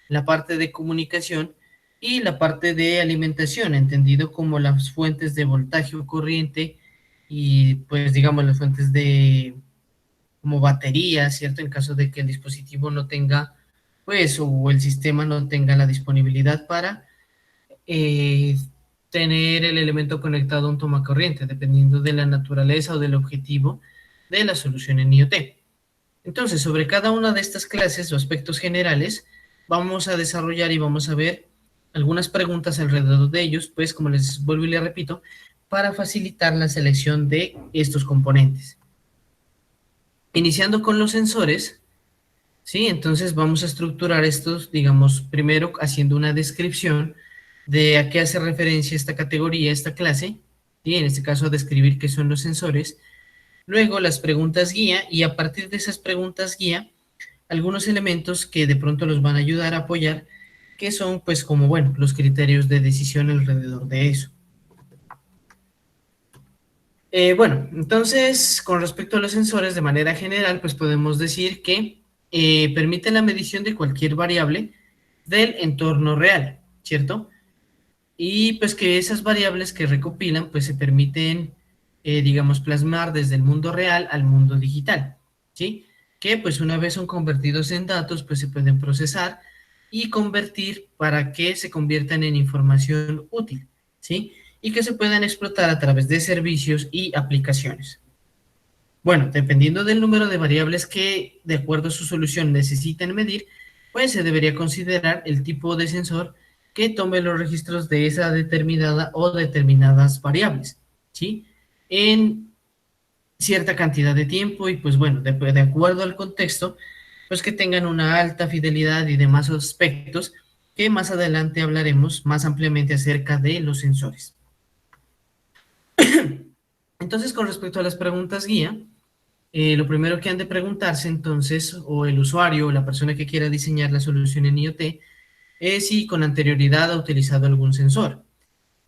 la parte de comunicación y la parte de alimentación, entendido como las fuentes de voltaje o corriente y pues digamos las fuentes de como batería, ¿cierto? En caso de que el dispositivo no tenga pues o el sistema no tenga la disponibilidad para eh, tener el elemento conectado a un toma corriente, dependiendo de la naturaleza o del objetivo de la solución en IoT. Entonces, sobre cada una de estas clases o aspectos generales, vamos a desarrollar y vamos a ver algunas preguntas alrededor de ellos, pues como les vuelvo y les repito, para facilitar la selección de estos componentes. Iniciando con los sensores, ¿sí? Entonces vamos a estructurar estos, digamos, primero haciendo una descripción de a qué hace referencia esta categoría, esta clase, y en este caso a describir qué son los sensores. Luego las preguntas guía y a partir de esas preguntas guía, algunos elementos que de pronto los van a ayudar a apoyar, que son pues como, bueno, los criterios de decisión alrededor de eso. Bueno, entonces con respecto a los sensores de manera general, pues podemos decir que permiten la medición de cualquier variable del entorno real, ¿cierto? Y pues que esas variables que recopilan pues se permiten, digamos, plasmar desde el mundo real al mundo digital, ¿sí? Que pues una vez son convertidos en datos pues se pueden procesar y convertir para que se conviertan en información útil, ¿sí? Y que se puedan explotar a través de servicios y aplicaciones. Bueno, dependiendo del número de variables que de acuerdo a su solución necesiten medir, pues se debería considerar el tipo de sensor que tome los registros de esa determinada o determinadas variables, ¿sí? En cierta cantidad de tiempo y pues bueno, de acuerdo al contexto, pues que tengan una alta fidelidad y demás aspectos que más adelante hablaremos más ampliamente acerca de los sensores. Entonces, con respecto a las preguntas guía, lo primero que han de preguntarse entonces, o el usuario o la persona que quiera diseñar la solución en IoT, si con anterioridad ha utilizado algún sensor,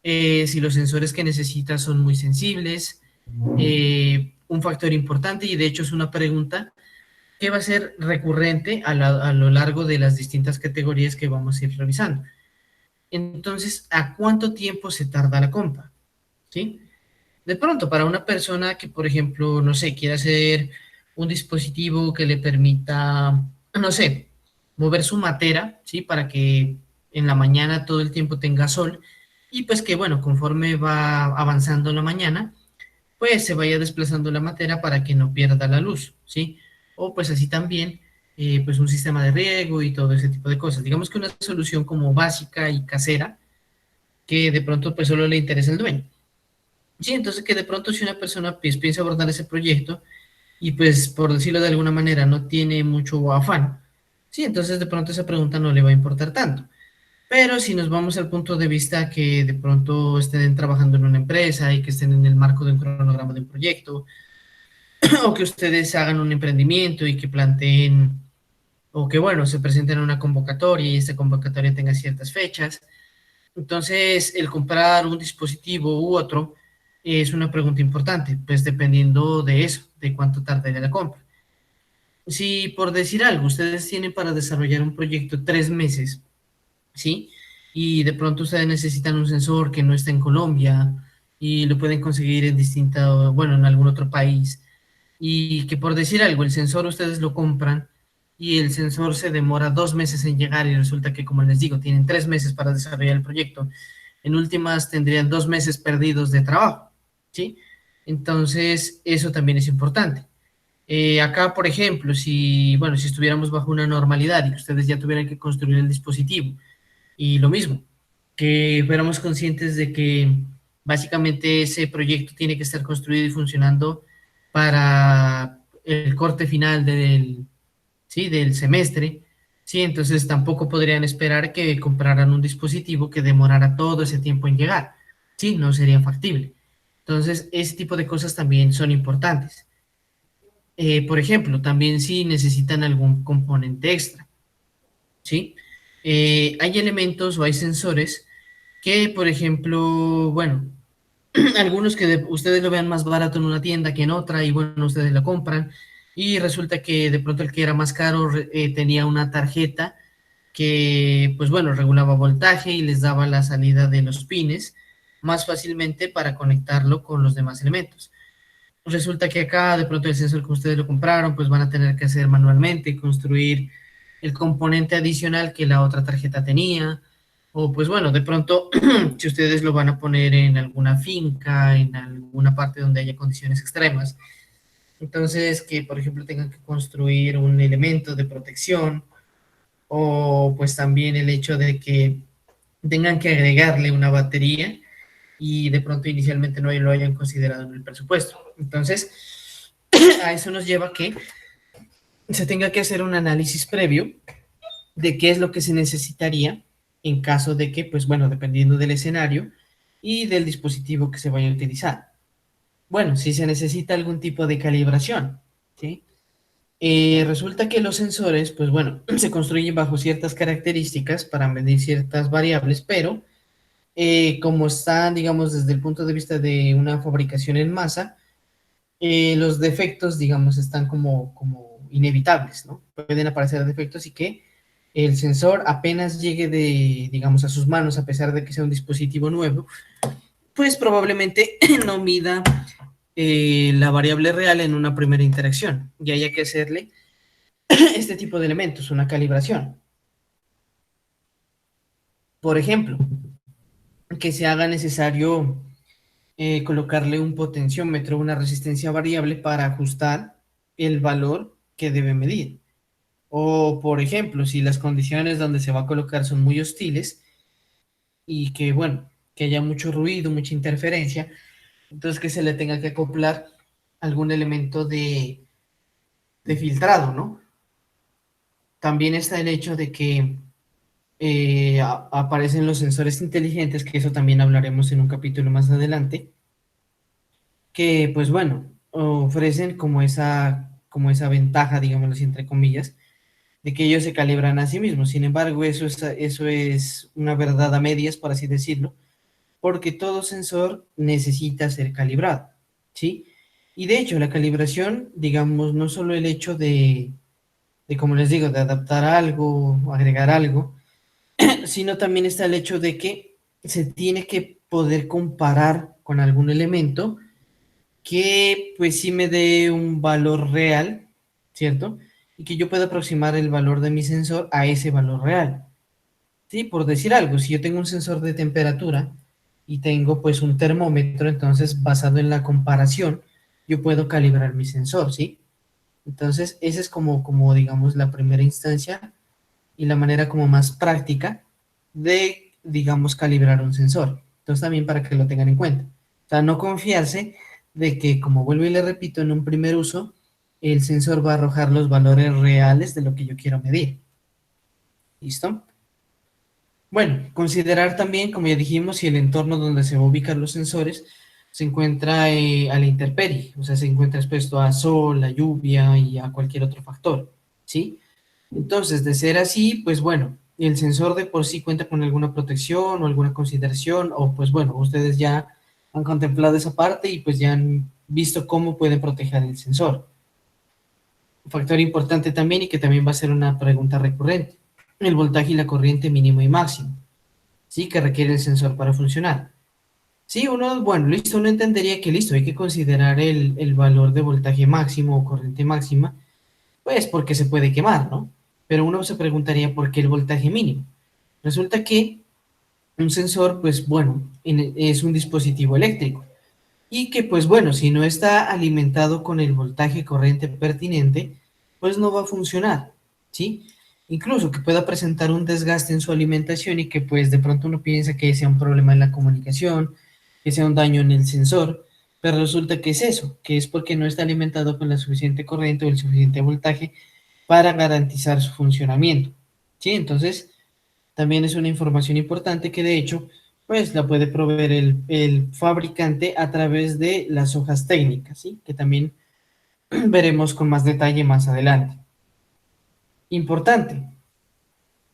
si los sensores que necesita son muy sensibles, un factor importante, y de hecho es una pregunta que va a ser recurrente a lo largo de las distintas categorías que vamos a ir revisando. Entonces, ¿a cuánto tiempo se tarda la compra? ¿Sí? De pronto, para una persona que, por ejemplo, no sé, quiere hacer un dispositivo que le permita, no sé, mover su matera, ¿sí? Para que en la mañana todo el tiempo tenga sol y pues que, bueno, conforme va avanzando la mañana, pues se vaya desplazando la matera para que no pierda la luz, ¿sí? O pues así también, pues un sistema de riego y todo ese tipo de cosas. Digamos que una solución como básica y casera que de pronto pues solo le interesa al dueño. Sí, entonces que de pronto si una persona pues, piensa abordar ese proyecto y pues por decirlo de alguna manera no tiene mucho afán, sí, entonces de pronto esa pregunta no le va a importar tanto. Pero si nos vamos al punto de vista que de pronto estén trabajando en una empresa y que estén en el marco de un cronograma de un proyecto, o que ustedes hagan un emprendimiento y que planteen, o que bueno, se presenten a una convocatoria y esta convocatoria tenga ciertas fechas, entonces, el comprar un dispositivo u otro es una pregunta importante, pues dependiendo de eso, de cuánto tardaría la compra. Si por decir algo, ustedes tienen para desarrollar un proyecto 3 meses, ¿sí? Y de pronto ustedes necesitan un sensor que no está en Colombia y lo pueden conseguir en distinta, bueno, en algún otro país, y que por decir algo, el sensor ustedes lo compran y el sensor se demora 2 meses en llegar y resulta que, como les digo, tienen 3 meses para desarrollar el proyecto. En últimas tendrían 2 meses perdidos de trabajo, ¿sí? Entonces, eso también es importante. Acá, por ejemplo, si, bueno, si estuviéramos bajo una normalidad y que ustedes ya tuvieran que construir el dispositivo y lo mismo, que fuéramos conscientes de que básicamente ese proyecto tiene que estar construido y funcionando para el corte final ¿sí? Del semestre, ¿sí? Entonces tampoco podrían esperar que compraran un dispositivo que demorara todo ese tiempo en llegar, ¿sí? No sería factible. Entonces, ese tipo de cosas también son importantes. Por ejemplo, también si necesitan algún componente extra, ¿sí? Hay elementos o hay sensores que, por ejemplo, bueno, algunos que ustedes lo vean más barato en una tienda que en otra y bueno, ustedes lo compran y resulta que de pronto el que era más caro tenía una tarjeta que, pues bueno, regulaba voltaje y les daba la salida de los pines más fácilmente para conectarlo con los demás elementos. Resulta que acá de pronto el sensor que ustedes lo compraron, pues van a tener que hacer manualmente, construir el componente adicional que la otra tarjeta tenía, o pues bueno, de pronto si ustedes lo van a poner en alguna finca, en alguna parte donde haya condiciones extremas, entonces que por ejemplo tengan que construir un elemento de protección, o pues también el hecho de que tengan que agregarle una batería y de pronto inicialmente no lo hayan considerado en el presupuesto. Entonces, a eso nos lleva a que se tenga que hacer un análisis previo de qué es lo que se necesitaría en caso de que, pues bueno, dependiendo del escenario y del dispositivo que se vaya a utilizar. Bueno, si se necesita algún tipo de calibración, ¿sí? Resulta que los sensores, pues bueno, se construyen bajo ciertas características para medir ciertas variables, pero como están, digamos, desde el punto de vista de una fabricación en masa, los defectos, digamos, están como inevitables, ¿no? Pueden aparecer defectos y que el sensor apenas llegue digamos, a sus manos, a pesar de que sea un dispositivo nuevo, pues probablemente no mida la variable real en una primera interacción y haya que hacerle este tipo de elementos, una calibración. Por ejemplo, que se haga necesario colocarle un potenciómetro, una resistencia variable para ajustar el valor que debe medir. O, por ejemplo, si las condiciones donde se va a colocar son muy hostiles y que, bueno, que haya mucho ruido, mucha interferencia, entonces que se le tenga que acoplar algún elemento de filtrado, ¿no? También está el hecho de que aparecen los sensores inteligentes, que eso también hablaremos en un capítulo más adelante, que pues bueno, ofrecen como esa ventaja, digámoslo así, entre comillas, de que ellos se calibran a sí mismos. Sin embargo, eso es una verdad a medias, por así decirlo, porque todo sensor necesita ser calibrado, ¿sí? Y de hecho, la calibración, digamos, no solo el hecho como les digo, de adaptar algo, o agregar algo, sino también está el hecho de que se tiene que poder comparar con algún elemento que pues sí me dé un valor real, ¿cierto? Y que yo pueda aproximar el valor de mi sensor a ese valor real. Sí, por decir algo, si yo tengo un sensor de temperatura y tengo pues un termómetro, entonces basado en la comparación, yo puedo calibrar mi sensor, ¿sí? Entonces, esa es como digamos, la primera instancia y la manera como más práctica de, digamos, calibrar un sensor. Entonces, también para que lo tengan en cuenta. O sea, no confiarse de que, como vuelvo y le repito, en un primer uso, el sensor va a arrojar los valores reales de lo que yo quiero medir. ¿Listo? Bueno, considerar también, como ya dijimos, si el entorno donde se van a ubicar los sensores se encuentra a la intemperie, o sea, se encuentra expuesto a sol, a lluvia y a cualquier otro factor, ¿sí? Entonces, de ser así, pues bueno, el sensor de por sí cuenta con alguna protección o alguna consideración, o pues bueno, ustedes ya han contemplado esa parte y pues ya han visto cómo pueden proteger el sensor. Un factor importante también y que también va a ser una pregunta recurrente, el voltaje y la corriente mínimo y máximo, ¿sí? Que requiere el sensor para funcionar. Sí, uno, bueno, listo, uno entendería que listo, hay que considerar el valor de voltaje máximo o corriente máxima, pues porque se puede quemar, ¿no? Pero uno se preguntaría por qué el voltaje mínimo. Resulta que un sensor, pues bueno, es un dispositivo eléctrico y que pues bueno, si no está alimentado con el voltaje corriente pertinente, pues no va a funcionar, ¿sí? Incluso que pueda presentar un desgaste en su alimentación y que pues de pronto uno piensa que sea un problema en la comunicación, que sea un daño en el sensor, pero resulta que es eso, que es porque no está alimentado con la suficiente corriente o el suficiente voltaje para garantizar su funcionamiento, ¿sí? Entonces, también es una información importante que de hecho, pues la puede proveer el fabricante a través de las hojas técnicas, ¿sí? Que también veremos con más detalle más adelante. Importante,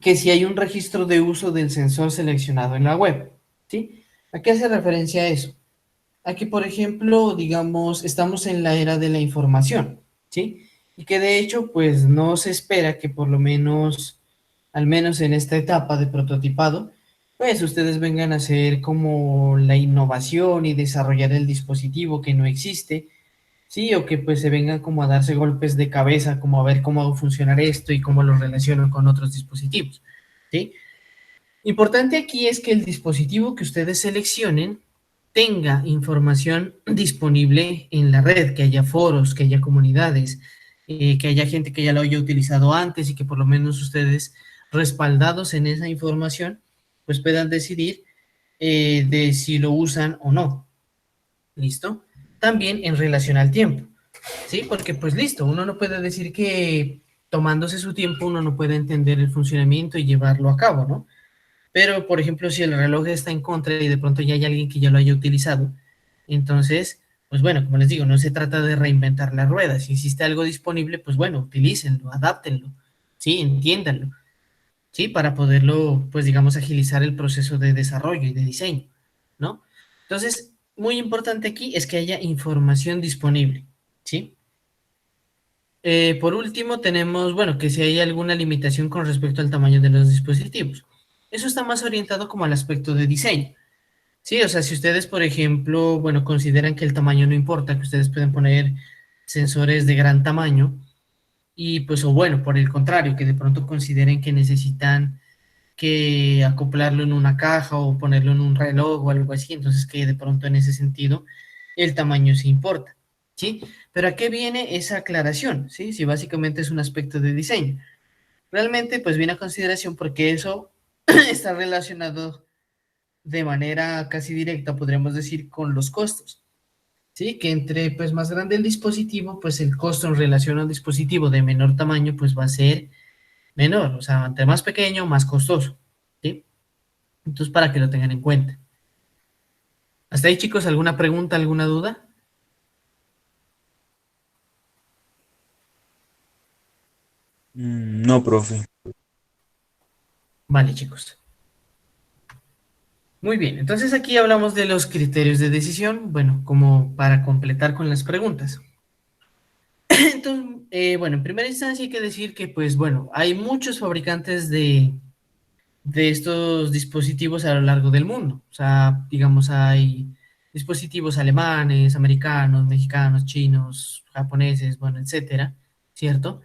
que si hay un registro de uso del sensor seleccionado en la web, ¿sí? ¿A qué hace referencia eso? A que, por ejemplo, digamos, estamos en la era de la información, ¿sí? Y que de hecho, pues no se espera que por lo menos, al menos en esta etapa de prototipado, pues ustedes vengan a hacer como la innovación y desarrollar el dispositivo que no existe, ¿sí? O que pues se vengan como a darse golpes de cabeza, como a ver cómo va a funcionar esto y cómo lo relacionan con otros dispositivos, ¿sí? Importante aquí es que el dispositivo que ustedes seleccionen tenga información disponible en la red, que haya foros, que haya comunidades, que haya gente que ya lo haya utilizado antes y que por lo menos ustedes respaldados en esa información, pues puedan decidir de si lo usan o no. ¿Listo? También en relación al tiempo, ¿sí? Porque pues listo, uno no puede decir que tomándose su tiempo uno no puede entender el funcionamiento y llevarlo a cabo, ¿no? Pero, por ejemplo, si el reloj está en contra y de pronto ya hay alguien que ya lo haya utilizado, entonces, pues bueno, como les digo, no se trata de reinventar la rueda. Si existe algo disponible, pues bueno, utilícenlo, adáptenlo, ¿sí? Entiéndanlo, ¿sí? Para poderlo, pues digamos, agilizar el proceso de desarrollo y de diseño, ¿no? Entonces, muy importante aquí es que haya información disponible, ¿sí? Por último, tenemos, bueno, que si hay alguna limitación con respecto al tamaño de los dispositivos. Eso está más orientado como al aspecto de diseño. Sí, o sea, si ustedes, por ejemplo, bueno, consideran que el tamaño no importa, que ustedes pueden poner sensores de gran tamaño y pues, o bueno, por el contrario, que de pronto consideren que necesitan que acoplarlo en una caja o ponerlo en un reloj o algo así, entonces que de pronto en ese sentido el tamaño sí importa, ¿sí? Pero ¿a qué viene esa aclaración? ¿Sí? Si básicamente es un aspecto de diseño. Realmente pues viene a consideración porque eso está relacionado de manera casi directa, podríamos decir, con los costos. Sí, que entre pues más grande el dispositivo, pues el costo en relación a un dispositivo de menor tamaño, pues va a ser menor, o sea, entre más pequeño, más costoso, ¿sí? Entonces, para que lo tengan en cuenta. Hasta ahí, chicos, ¿alguna pregunta, alguna duda? No, No, profe. Vale, chicos. Muy bien, entonces aquí hablamos de los criterios de decisión, bueno, como para completar con las preguntas. Entonces, bueno, en primera instancia hay que decir que, pues, bueno, hay muchos fabricantes de estos dispositivos a lo largo del mundo. O sea, digamos, hay dispositivos alemanes, americanos, mexicanos, chinos, japoneses, bueno, etcétera, ¿cierto?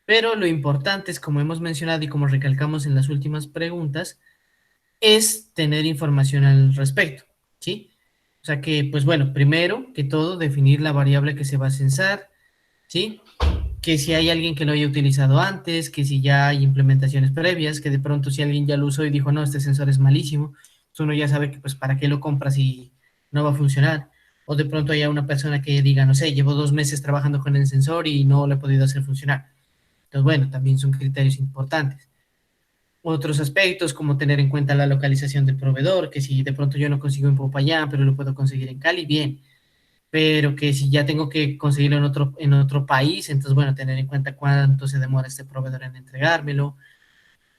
Pero lo importante es, como hemos mencionado y como recalcamos en las últimas preguntas, es tener información al respecto, ¿sí? O sea que, pues bueno, primero que todo, definir la variable que se va a censar, ¿sí? Que si hay alguien que lo haya utilizado antes, que si ya hay implementaciones previas, que de pronto si alguien ya lo usó y dijo, no, este sensor es malísimo, pues uno ya sabe que pues para qué lo compras si no va a funcionar. O de pronto haya una persona que diga, no sé, llevo 2 meses trabajando con el sensor y no lo he podido hacer funcionar. Entonces, bueno, también son criterios importantes. Otros aspectos como tener en cuenta la localización del proveedor, que si de pronto yo no consigo en Popayán, pero lo puedo conseguir en Cali, bien, pero que si ya tengo que conseguirlo en otro país, entonces, bueno, tener en cuenta cuánto se demora este proveedor en entregármelo,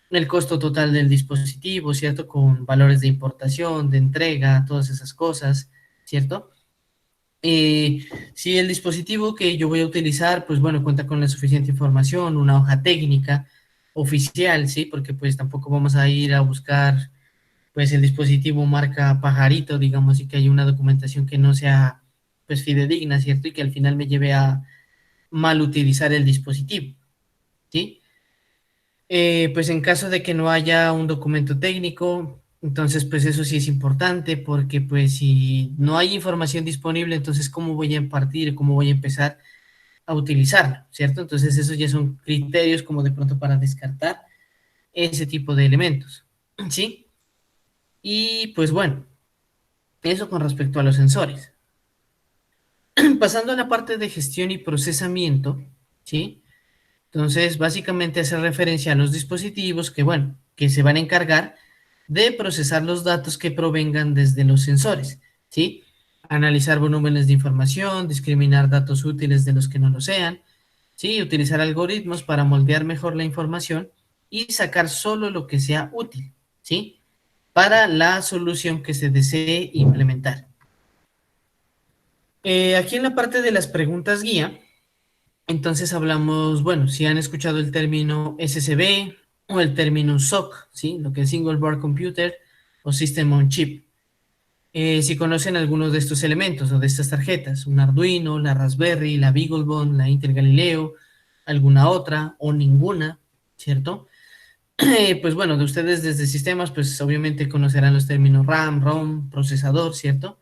el costo total del dispositivo, ¿cierto? Con valores de importación, de entrega, todas esas cosas, ¿cierto? Si el dispositivo que yo voy a utilizar, pues bueno, cuenta con la suficiente información, una hoja técnica oficial, ¿sí? Porque pues tampoco vamos a ir a buscar pues el dispositivo marca pajarito, digamos, y que hay una documentación que no sea pues fidedigna, ¿cierto? Y que al final me lleve a mal utilizar el dispositivo, ¿sí? Pues en caso de que no haya un documento técnico, entonces pues eso sí es importante porque pues si no hay información disponible, entonces cómo voy a impartir, cómo voy a empezar a utilizarlo, ¿cierto? Entonces esos ya son criterios como de pronto para descartar ese tipo de elementos, ¿sí? Y pues bueno, eso con respecto a los sensores. Pasando a la parte de gestión y procesamiento, ¿sí? Entonces, básicamente hace referencia a los dispositivos que, bueno, que se van a encargar de procesar los datos que provengan desde los sensores, ¿sí? Analizar volúmenes de información, discriminar datos útiles de los que no lo sean, ¿sí? Utilizar algoritmos para moldear mejor la información y sacar solo lo que sea útil, ¿sí? Para la solución que se desee implementar. Aquí en la parte de las preguntas guía, entonces hablamos, bueno, si han escuchado el término SSB o el término SoC, ¿sí? Lo que es Single Board Computer o System on Chip. Si conocen algunos de estos elementos o de estas tarjetas, un Arduino, la Raspberry, la BeagleBone, la Intel Galileo, alguna otra o ninguna, ¿cierto? Pues bueno, de ustedes desde sistemas, pues obviamente conocerán los términos RAM, ROM, procesador, ¿cierto?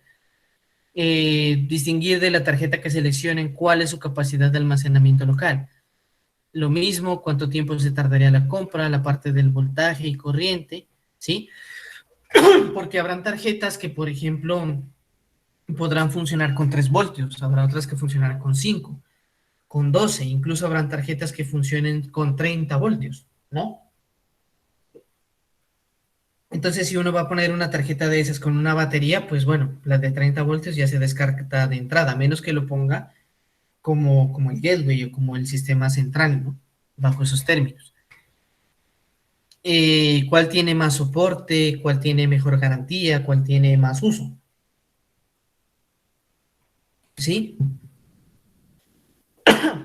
Distinguir de la tarjeta que seleccionen cuál es su capacidad de almacenamiento local. Lo mismo, cuánto tiempo se tardaría la compra, la parte del voltaje y corriente, ¿sí? Porque habrán tarjetas que, por ejemplo, podrán funcionar con 3 voltios, habrá otras que funcionarán con 5, con 12, incluso habrán tarjetas que funcionen con 30 voltios, ¿no? Entonces, si uno va a poner una tarjeta de esas con una batería, pues bueno, la de 30 voltios ya se descarta de entrada, a menos que lo ponga como el gateway o como el sistema central, ¿no? Bajo esos términos. ¿Cuál tiene más soporte? ¿Cuál tiene mejor garantía? ¿Cuál tiene más uso? ¿Sí?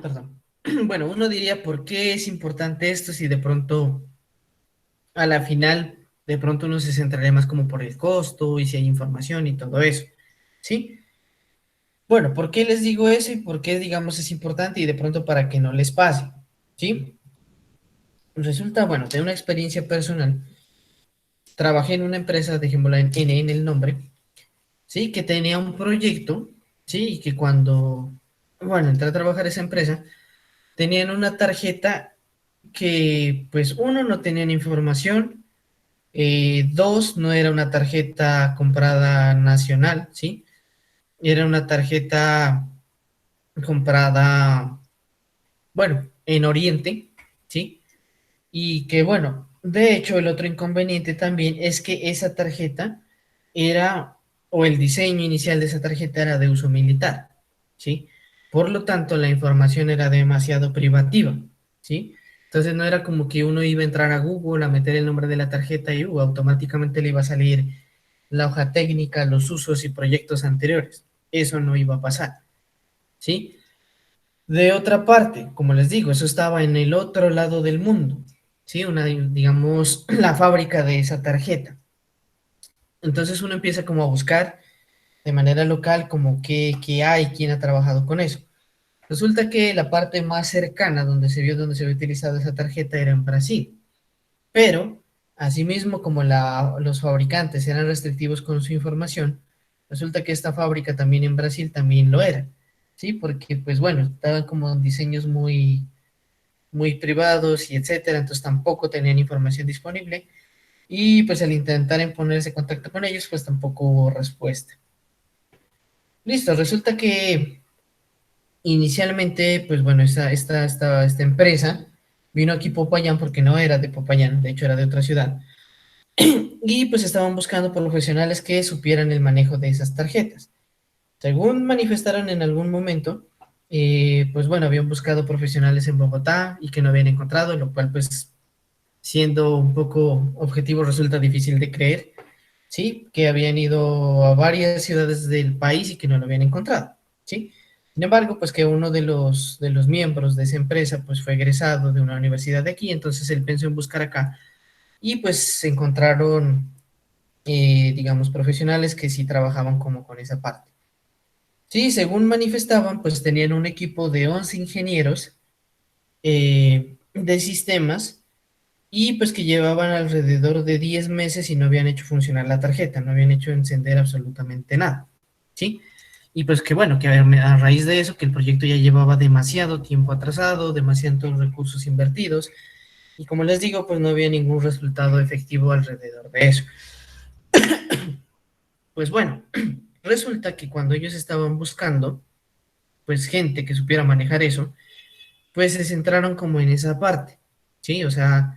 Perdón. Bueno, uno diría, ¿por qué es importante esto si de pronto a la final de pronto uno se centraría más como por el costo y si hay información y todo eso? ¿Sí? Bueno, ¿por qué les digo eso y por qué, digamos, es importante y de pronto para que no les pase? ¿Sí? Resulta, bueno, de una experiencia personal, trabajé en una empresa, dejémosla en N en el nombre, ¿sí? Que tenía un proyecto, ¿sí? Y que cuando, bueno, entré a trabajar a esa empresa, tenían una tarjeta que, pues, uno, no tenían información, dos, no era una tarjeta comprada nacional, ¿sí? Era una tarjeta comprada, bueno, en Oriente, ¿sí? Y que bueno, de hecho el otro inconveniente también es que esa tarjeta era, o el diseño inicial de esa tarjeta era de uso militar, ¿sí? Por lo tanto, la información era demasiado privativa, ¿sí? Entonces no era como que uno iba a entrar a Google a meter el nombre de la tarjeta y automáticamente le iba a salir la hoja técnica, los usos y proyectos anteriores. Eso no iba a pasar, ¿sí? De otra parte, como les digo, eso estaba en el otro lado del mundo, ¿sí? Digamos, la fábrica de esa tarjeta. Entonces uno empieza como a buscar de manera local como qué hay, quién ha trabajado con eso. Resulta que la parte más cercana donde se había utilizado esa tarjeta era en Brasil, pero asimismo como los fabricantes eran restrictivos con su información, resulta que esta fábrica también en Brasil también lo era, ¿sí? Porque pues bueno, estaban como diseños muy privados y etcétera, entonces tampoco tenían información disponible y pues al intentar en ponerse en contacto con ellos, pues tampoco hubo respuesta. Listo, resulta que inicialmente, pues bueno, esta empresa vino aquí a Popayán porque no era de Popayán, de hecho era de otra ciudad, y pues estaban buscando profesionales que supieran el manejo de esas tarjetas. Según manifestaron en algún momento, pues bueno, habían buscado profesionales en Bogotá y que no habían encontrado, lo cual pues siendo un poco objetivo resulta difícil de creer, ¿sí? Que habían ido a varias ciudades del país y que no lo habían encontrado, ¿sí? Sin embargo, pues que uno de los miembros de esa empresa pues fue egresado de una universidad de aquí, entonces él pensó en buscar acá y pues se encontraron, digamos, profesionales que sí trabajaban como con esa parte. Sí, según manifestaban, pues tenían un equipo de 11 ingenieros de sistemas y pues que llevaban alrededor de 10 meses y no habían hecho funcionar la tarjeta, no habían hecho encender absolutamente nada, ¿sí? Y pues que bueno, que a raíz de eso, que el proyecto ya llevaba demasiado tiempo atrasado, demasiados recursos invertidos, y como les digo, pues no había ningún resultado efectivo alrededor de eso. Pues bueno, resulta que cuando ellos estaban buscando, pues gente que supiera manejar eso, pues se centraron como en esa parte, ¿sí? O sea,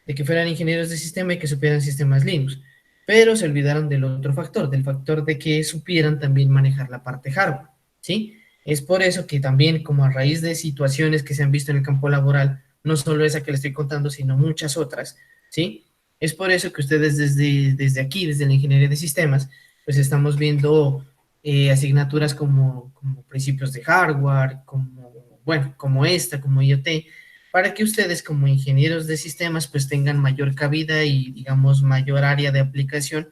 de que fueran ingenieros de sistema y que supieran sistemas Linux, pero se olvidaron del otro factor, del factor de que supieran también manejar la parte hardware, ¿sí? Es por eso que también, como a raíz de situaciones que se han visto en el campo laboral, no solo esa que les estoy contando, sino muchas otras, ¿sí? Es por eso que ustedes desde aquí, desde la ingeniería de sistemas, pues estamos viendo asignaturas como principios de hardware, bueno, como esta, como IoT, para que ustedes como ingenieros de sistemas pues tengan mayor cabida y digamos mayor área de aplicación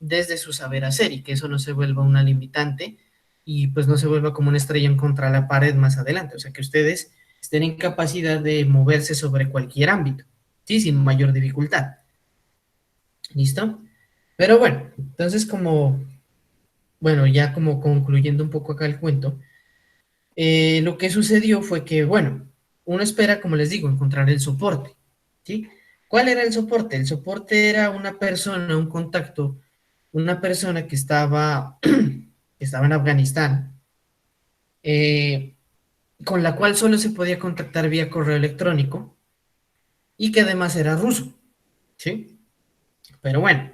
desde su saber hacer y que eso no se vuelva una limitante y pues no se vuelva como una estrella en contra la pared más adelante, o sea que ustedes estén en capacidad de moverse sobre cualquier ámbito, ¿sí? Sin mayor dificultad. ¿Listo? Pero bueno, entonces bueno, ya como concluyendo un poco acá el cuento, lo que sucedió fue que, bueno, uno espera, como les digo, encontrar el soporte, ¿sí? ¿Cuál era el soporte? El soporte era una persona, un contacto, una persona que que estaba en Afganistán, eh, con la cual solo se podía contactar vía correo electrónico y que además era ruso, ¿sí? Pero bueno,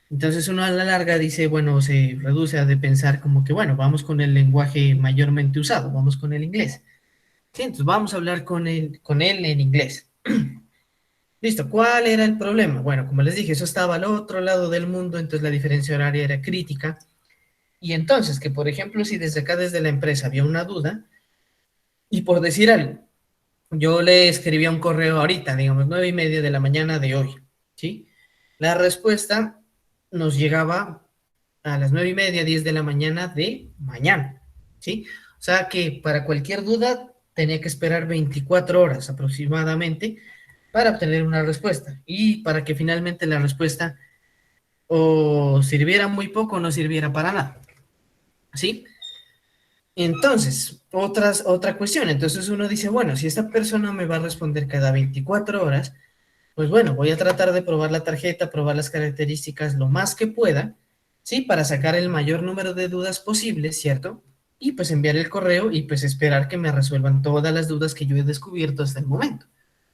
entonces uno a la larga dice, bueno, se reduce a de pensar como que, bueno, vamos con el lenguaje mayormente usado, vamos con el inglés. Sí, entonces vamos a hablar con él en inglés. Listo, ¿cuál era el problema? Bueno, como les dije, eso estaba al otro lado del mundo, entonces la diferencia horaria era crítica. Y entonces, que por ejemplo, si desde acá, desde la empresa, había una duda, y por decir algo, yo le escribía un correo ahorita, digamos, 9:30 de la mañana de hoy, ¿sí? La respuesta nos llegaba a las 9:30, 10 de la mañana de mañana, ¿sí? O sea que para cualquier duda tenía que esperar 24 horas aproximadamente para obtener una respuesta y para que finalmente la respuesta o sirviera muy poco o no sirviera para nada, ¿sí? Entonces, otra cuestión, entonces uno dice, bueno, si esta persona me va a responder cada 24 horas, pues bueno, voy a tratar de probar la tarjeta, probar las características lo más que pueda, ¿sí? Para sacar el mayor número de dudas posibles, ¿cierto? Y pues enviar el correo y pues esperar que me resuelvan todas las dudas que yo he descubierto hasta el momento,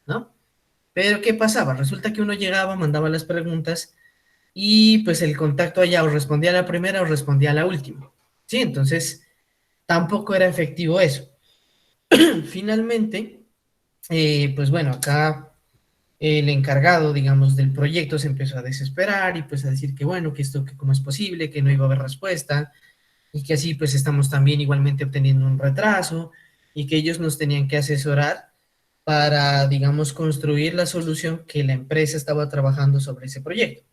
¿no? Pero ¿qué pasaba? Resulta que uno llegaba, mandaba las preguntas y pues el contacto allá o respondía a la primera o respondía a la última, ¿sí? Entonces tampoco era efectivo eso. Finalmente, Pues bueno, acá el encargado, digamos, del proyecto se empezó a desesperar y pues a decir que bueno, que esto, que cómo es posible, que no iba a haber respuesta y que así pues estamos también igualmente obteniendo un retraso y que ellos nos tenían que asesorar para, digamos, construir la solución que la empresa estaba trabajando sobre ese proyecto,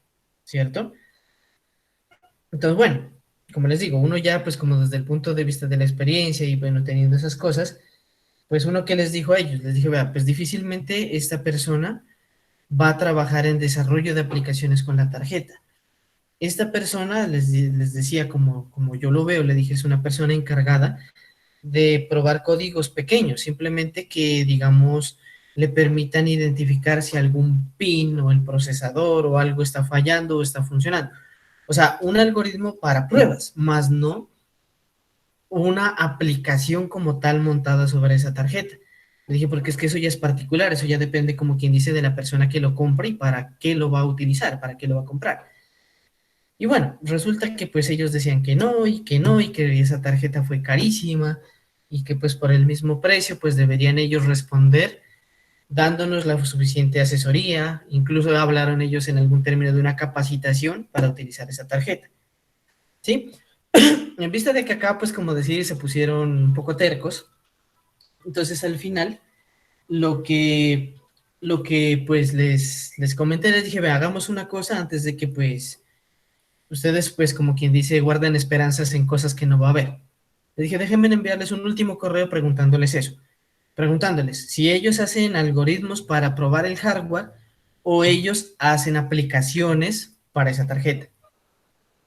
¿cierto? Entonces, bueno, como les digo, uno ya pues como desde el punto de vista de la experiencia y bueno, teniendo esas cosas, pues uno que les dijo a ellos, les dije, vea, pues difícilmente esta persona va a trabajar en desarrollo de aplicaciones con la tarjeta. Esta persona, les decía como yo lo veo, le dije, es una persona encargada de probar códigos pequeños, simplemente que, digamos, le permitan identificar si algún pin o el procesador o algo está fallando o está funcionando. O sea, un algoritmo para pruebas, más no una aplicación como tal montada sobre esa tarjeta. Le dije, porque es que eso ya es particular, eso ya depende, como quien dice, de la persona que lo compra y para qué lo va a utilizar, para qué lo va a comprar. Y bueno, resulta que pues ellos decían que no, y que no, y que esa tarjeta fue carísima, y que pues por el mismo precio pues deberían ellos responder dándonos la suficiente asesoría, incluso hablaron ellos en algún término de una capacitación para utilizar esa tarjeta, ¿sí? En vista de que acá pues como decir se pusieron un poco tercos, entonces al final lo que, lo que pues les comenté, les dije, ve, hagamos una cosa antes de que pues ustedes, pues, como quien dice, guardan esperanzas en cosas que no va a haber. Le dije, déjenme enviarles un último correo preguntándoles eso. Preguntándoles si ellos hacen algoritmos para probar el hardware o ellos hacen aplicaciones para esa tarjeta.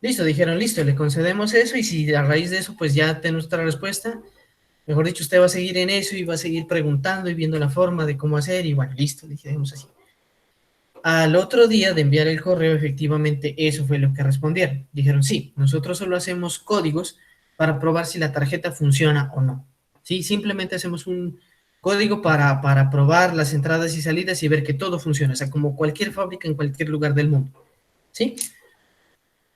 Listo, dijeron, listo, le concedemos eso y si a raíz de eso, pues ya tenemos nuestra respuesta. Mejor dicho, usted va a seguir en eso y va a seguir preguntando y viendo la forma de cómo hacer y bueno, listo, dijimos así. Al otro día de enviar el correo, efectivamente, eso fue lo que respondieron. Dijeron, sí, nosotros solo hacemos códigos para probar si la tarjeta funciona o no. Sí, simplemente hacemos un código para probar las entradas y salidas y ver que todo funciona, o sea, como cualquier fábrica en cualquier lugar del mundo. ¿Sí?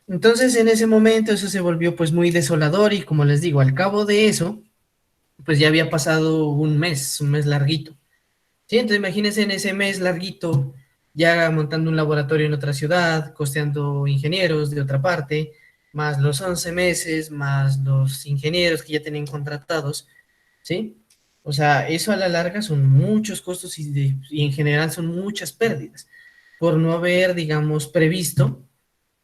Entonces, en ese momento eso se volvió pues muy desolador y como les digo, al cabo de eso, pues ya había pasado un mes larguito. Sí, entonces imagínense en ese mes larguito, ya montando un laboratorio en otra ciudad, costeando ingenieros de otra parte, más los 11 meses, más los ingenieros que ya tenían contratados, ¿sí? O sea, eso a la larga son muchos costos y en general son muchas pérdidas por no haber, digamos, previsto,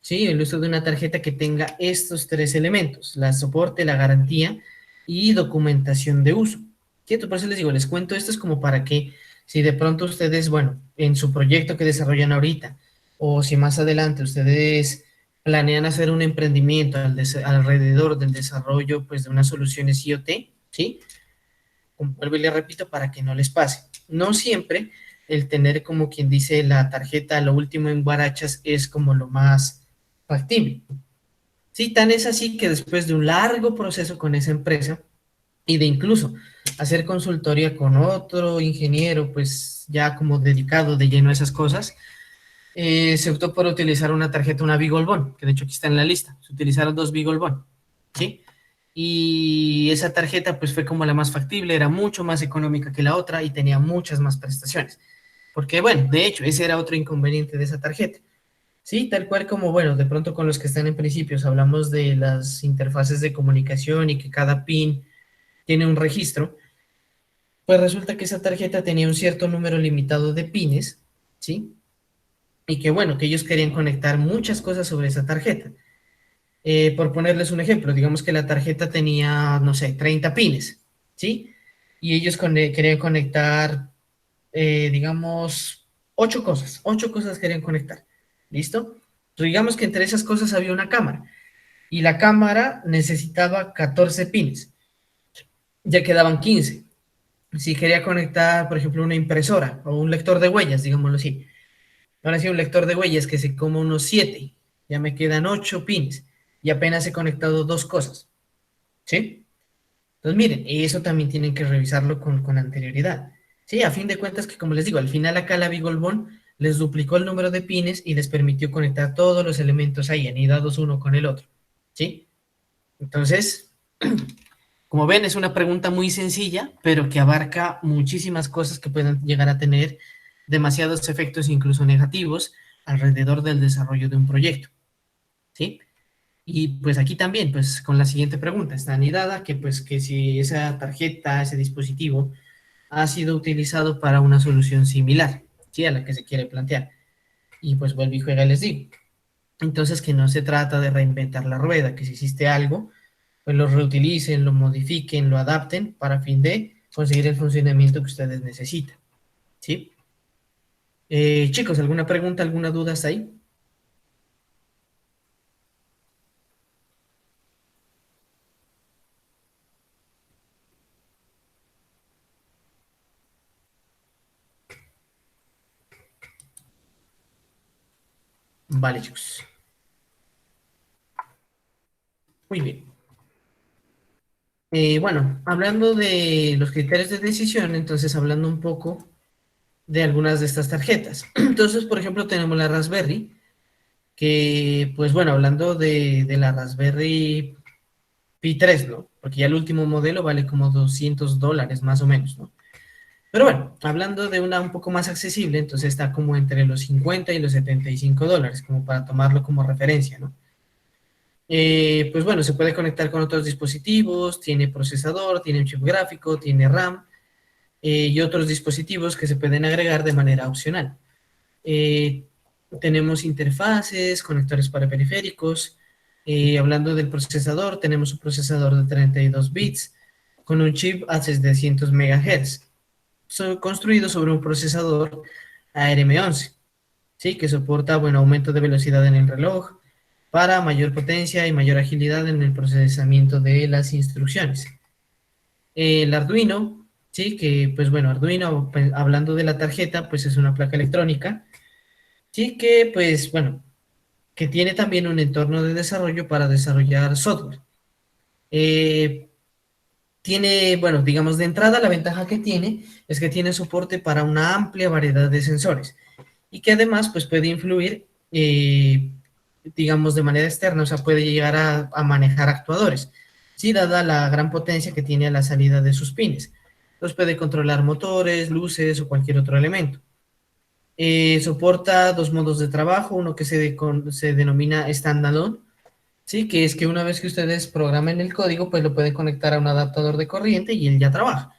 ¿sí? El uso de una tarjeta que tenga estos tres elementos, la soporte, la garantía y documentación de uso. ¿Cierto? Por eso les digo, les cuento esto es como para que si de pronto ustedes, bueno, en su proyecto que desarrollan ahorita, o si más adelante ustedes planean hacer un emprendimiento alrededor del desarrollo pues, de unas soluciones IoT, ¿sí? Como vuelvo y le repito, para que no les pase. No siempre el tener como quien dice la tarjeta, lo último en guarachas, es como lo más factible. Sí, tan es así que después de un largo proceso con esa empresa y de incluso hacer consultoría con otro ingeniero, pues ya como dedicado de lleno a esas cosas, se optó por utilizar una tarjeta, una Bigolbón, que de hecho aquí está en la lista. Se utilizaron dos Bigolbón, ¿sí? Y esa tarjeta pues fue como la más factible, era mucho más económica que la otra y tenía muchas más prestaciones. Porque bueno, de hecho, ese era otro inconveniente de esa tarjeta. Sí, tal cual como, bueno, de pronto con los que están en principios hablamos de las interfaces de comunicación y que cada pin tiene un registro, pues resulta que esa tarjeta tenía un cierto número limitado de pines, ¿sí? Y que bueno, que ellos querían conectar muchas cosas sobre esa tarjeta. Por ponerles un ejemplo, digamos que la tarjeta tenía, no sé, 30 pines, ¿sí? Y ellos querían conectar, digamos, 8 cosas querían conectar, ¿listo? Pero digamos que entre esas cosas había una cámara, y la cámara necesitaba 14 pines, ya quedaban 15. Si quería conectar, por ejemplo, una impresora o un lector de huellas, digámoslo así, ahora sí un lector de huellas que se coma unos 7, ya me quedan 8 pines, y apenas he conectado 2 cosas, ¿sí? Entonces, miren, eso también tienen que revisarlo con anterioridad. Sí, a fin de cuentas que como les digo, al final acá la Bigolbón les duplicó el número de pines y les permitió conectar todos los elementos ahí, anidados uno con el otro. ¿Sí? Entonces, Como ven, es una pregunta muy sencilla, pero que abarca muchísimas cosas que pueden llegar a tener demasiados efectos, incluso negativos, alrededor del desarrollo de un proyecto, ¿sí? Y pues aquí también, pues con la siguiente pregunta, está anidada que pues que si esa tarjeta, ese dispositivo, ha sido utilizado para una solución similar, ¿sí? A la que se quiere plantear. Y pues vuelvo y juega, les digo. Entonces que no se trata de reinventar la rueda, que si existe algo, pues lo reutilicen, lo modifiquen, lo adapten para fin de conseguir el funcionamiento que ustedes necesitan, ¿sí? Chicos, ¿alguna pregunta, alguna duda hasta ahí? Vale, chicos. Muy bien. Bueno, hablando de los criterios de decisión, entonces hablando un poco de algunas de estas tarjetas. Entonces, por ejemplo, tenemos la Raspberry, que, pues bueno, hablando de la Raspberry Pi 3, ¿no? Porque ya el último modelo vale como $200 más o menos, ¿no? Pero bueno, hablando de una un poco más accesible, entonces está como entre los 50 y los $75, como para tomarlo como referencia, ¿no? Pues bueno, se puede conectar con otros dispositivos, tiene procesador, tiene un chip gráfico, tiene RAM, y otros dispositivos que se pueden agregar de manera opcional. Eh, Tenemos interfaces, conectores para periféricos. Hablando del procesador, tenemos un procesador de 32 bits con un chip a 700 MHz, construido sobre un procesador ARM11, ¿sí? Que soporta buen aumento de velocidad en el reloj para mayor potencia y mayor agilidad en el procesamiento de las instrucciones. El Arduino, ¿sí? Que pues bueno, Arduino, pues, hablando de la tarjeta, pues es una placa electrónica, ¿sí? Que pues bueno, que tiene también un entorno de desarrollo para desarrollar software. Eh, Tiene, bueno, digamos de entrada la ventaja que tiene es que tiene soporte para una amplia variedad de sensores y que además pues puede influir, digamos, de manera externa, o sea, puede llegar a manejar actuadores, ¿sí? Dada la gran potencia que tiene a la salida de sus pines. Entonces puede controlar motores, luces o cualquier otro elemento. Soporta dos modos de trabajo, uno que se denomina standalone, ¿sí? Que es que una vez que ustedes programen el código, pues lo pueden conectar a un adaptador de corriente y él ya trabaja.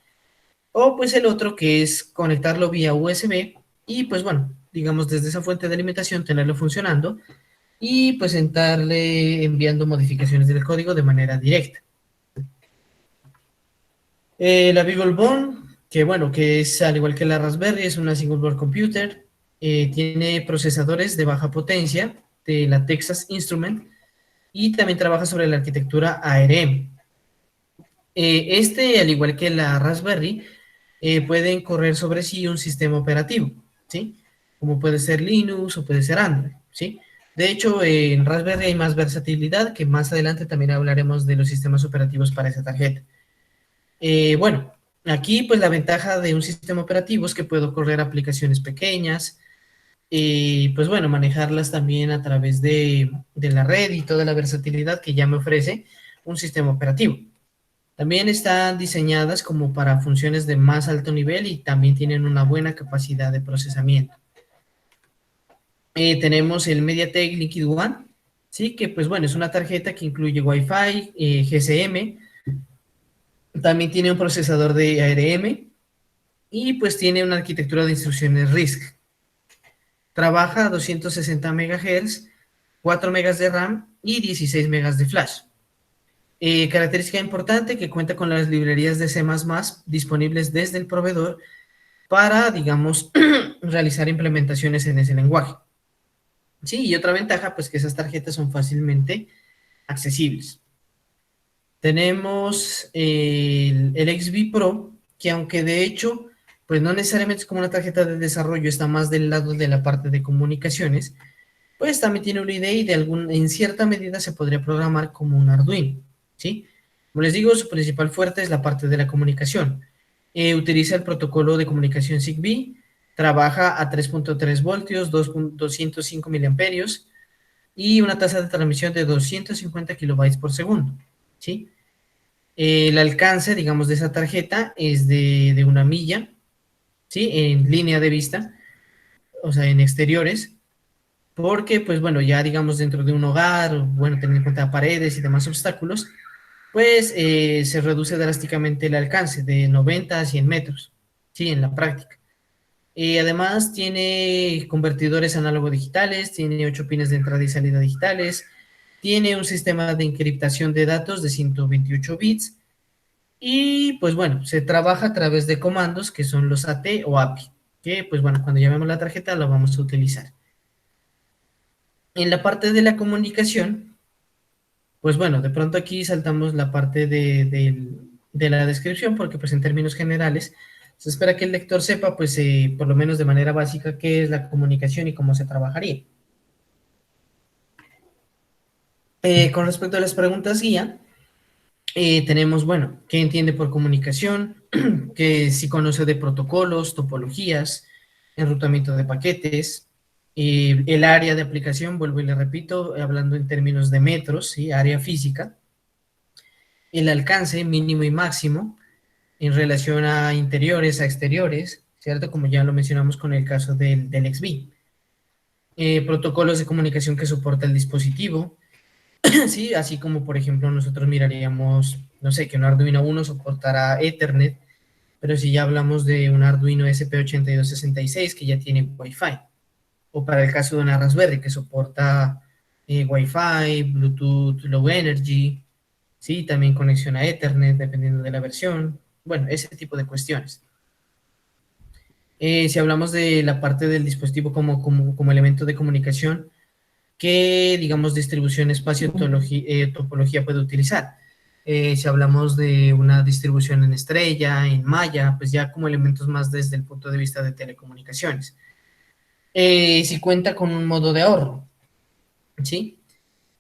O pues el otro que es conectarlo vía USB y pues bueno, digamos desde esa fuente de alimentación tenerlo funcionando y pues estarle enviando modificaciones del código de manera directa. La BeagleBone, que bueno, que es al igual que la Raspberry, es una single board computer, tiene procesadores de baja potencia de la Texas Instrument y también trabaja sobre la arquitectura ARM. Al igual que la Raspberry, pueden correr sobre sí un sistema operativo, ¿sí? Como puede ser Linux o puede ser Android, ¿sí? De hecho, en Raspberry hay más versatilidad, que más adelante también hablaremos de los sistemas operativos para esa tarjeta. Bueno, aquí pues la ventaja de un sistema operativo es que puedo correr aplicaciones pequeñas, y pues bueno, manejarlas también a través de la red y toda la versatilidad que ya me ofrece un sistema operativo. También están diseñadas como para funciones de más alto nivel y también tienen una buena capacidad de procesamiento. Tenemos el MediaTek Liquid One, ¿sí? Que pues bueno, es una tarjeta que incluye Wi-Fi, GSM, también tiene un procesador de ARM y pues tiene una arquitectura de instrucciones RISC. Trabaja a 260 MHz, 4 MB de RAM y 16 MB de flash. Característica importante que cuenta con las librerías de C++ disponibles desde el proveedor para, digamos, realizar implementaciones en ese lenguaje. Sí, y otra ventaja, pues que esas tarjetas son fácilmente accesibles. Tenemos el XB Pro, que aunque de hecho, pues no necesariamente es como una tarjeta de desarrollo, está más del lado de la parte de comunicaciones, pues también tiene una idea y en cierta medida se podría programar como un Arduino, ¿sí? Como les digo, su principal fuerte es la parte de la comunicación. Utiliza el protocolo de comunicación Zigbee, trabaja a 3.3 voltios, 205 miliamperios y una tasa de transmisión de 250 kilobytes por segundo, ¿sí? El alcance, digamos, de esa tarjeta es de 1 milla, ¿sí? En línea de vista, o sea, en exteriores, porque, pues bueno, ya digamos dentro de un hogar, bueno, teniendo en cuenta paredes y demás obstáculos, pues se reduce drásticamente el alcance de 90 a 100 metros, ¿sí? En la práctica. Además tiene convertidores análogo digitales, tiene 8 pines de entrada y salida digitales, tiene un sistema de encriptación de datos de 128 bits y pues bueno, se trabaja a través de comandos que son los AT o API, que pues bueno, cuando llamemos la tarjeta lo vamos a utilizar. En la parte de la comunicación, pues bueno, de pronto aquí saltamos la parte de la descripción porque pues en términos generales se espera que el lector sepa pues por lo menos de manera básica qué es la comunicación y cómo se trabajaría. Con respecto a las preguntas guía, tenemos, bueno, ¿qué entiende por comunicación? Que si conoce de protocolos, topologías, enrutamiento de paquetes, el área de aplicación, vuelvo y le repito, hablando en términos de metros, ¿sí? Área física, el alcance mínimo y máximo en relación a interiores, a exteriores, ¿cierto? Como ya lo mencionamos con el caso del XB. Protocolos de comunicación que soporta el dispositivo, ¿sí? Así como, por ejemplo, nosotros miraríamos, no sé, que un Arduino Uno soportará Ethernet, pero si ya hablamos de un Arduino SP8266 que ya tiene Wi-Fi, o para el caso de una Raspberry que soporta Wi-Fi, Bluetooth Low Energy, ¿sí? También conexión a Ethernet dependiendo de la versión, bueno, ese tipo de cuestiones. Si hablamos de la parte del dispositivo como elemento de comunicación, ¿qué, digamos, distribución espacio-topología puede utilizar? Si hablamos de una distribución en estrella, en malla, pues ya como elementos más desde el punto de vista de telecomunicaciones. Si cuenta con un modo de ahorro, ¿sí?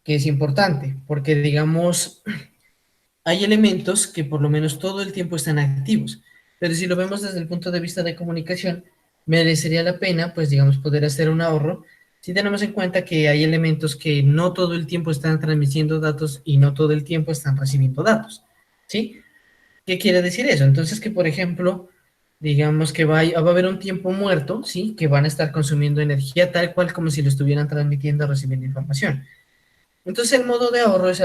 Que es importante, porque digamos, hay elementos que por lo menos todo el tiempo están activos, pero si lo vemos desde el punto de vista de comunicación, merecería la pena, pues digamos, poder hacer un ahorro si tenemos en cuenta que hay elementos que no todo el tiempo están transmitiendo datos y no todo el tiempo están recibiendo datos, ¿sí? ¿Qué quiere decir eso? Entonces que, por ejemplo, digamos que va a haber un tiempo muerto, ¿sí? Que van a estar consumiendo energía tal cual como si lo estuvieran transmitiendo o recibiendo información. Entonces el modo de ahorro es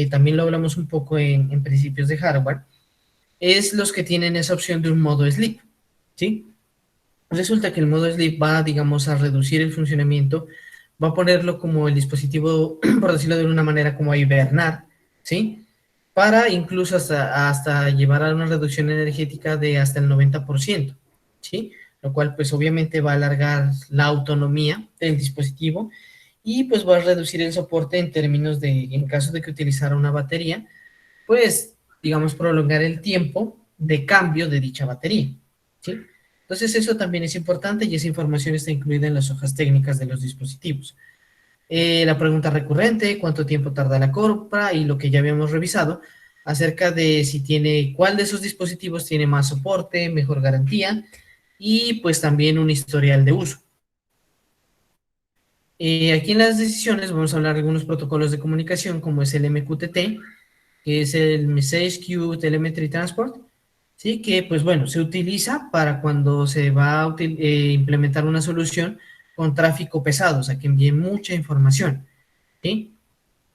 también lo hablamos un poco en principios de hardware, es los que tienen esa opción de un modo sleep, ¿sí? Resulta que el modo sleep va, digamos, a reducir el funcionamiento, va a ponerlo como el dispositivo, por decirlo de una manera, como a hibernar, ¿sí? Para incluso hasta llevar a una reducción energética de hasta el 90%, ¿sí? Lo cual pues obviamente va a alargar la autonomía del dispositivo y pues va a reducir el soporte en términos de, en caso de que utilizara una batería, pues digamos prolongar el tiempo de cambio de dicha batería, ¿sí? Entonces eso también es importante y esa información está incluida en las hojas técnicas de los dispositivos. La pregunta recurrente, cuánto tiempo tarda la compra y lo que ya habíamos revisado acerca de si tiene, cuál de esos dispositivos tiene más soporte, mejor garantía y pues también un historial de uso. Aquí en las decisiones vamos a hablar de algunos protocolos de comunicación como es el MQTT, que es el Message Queue Telemetry Transport, ¿sí? Que pues bueno, se utiliza para cuando se va a implementar una solución con tráfico pesado, o sea, que envíe mucha información, ¿sí?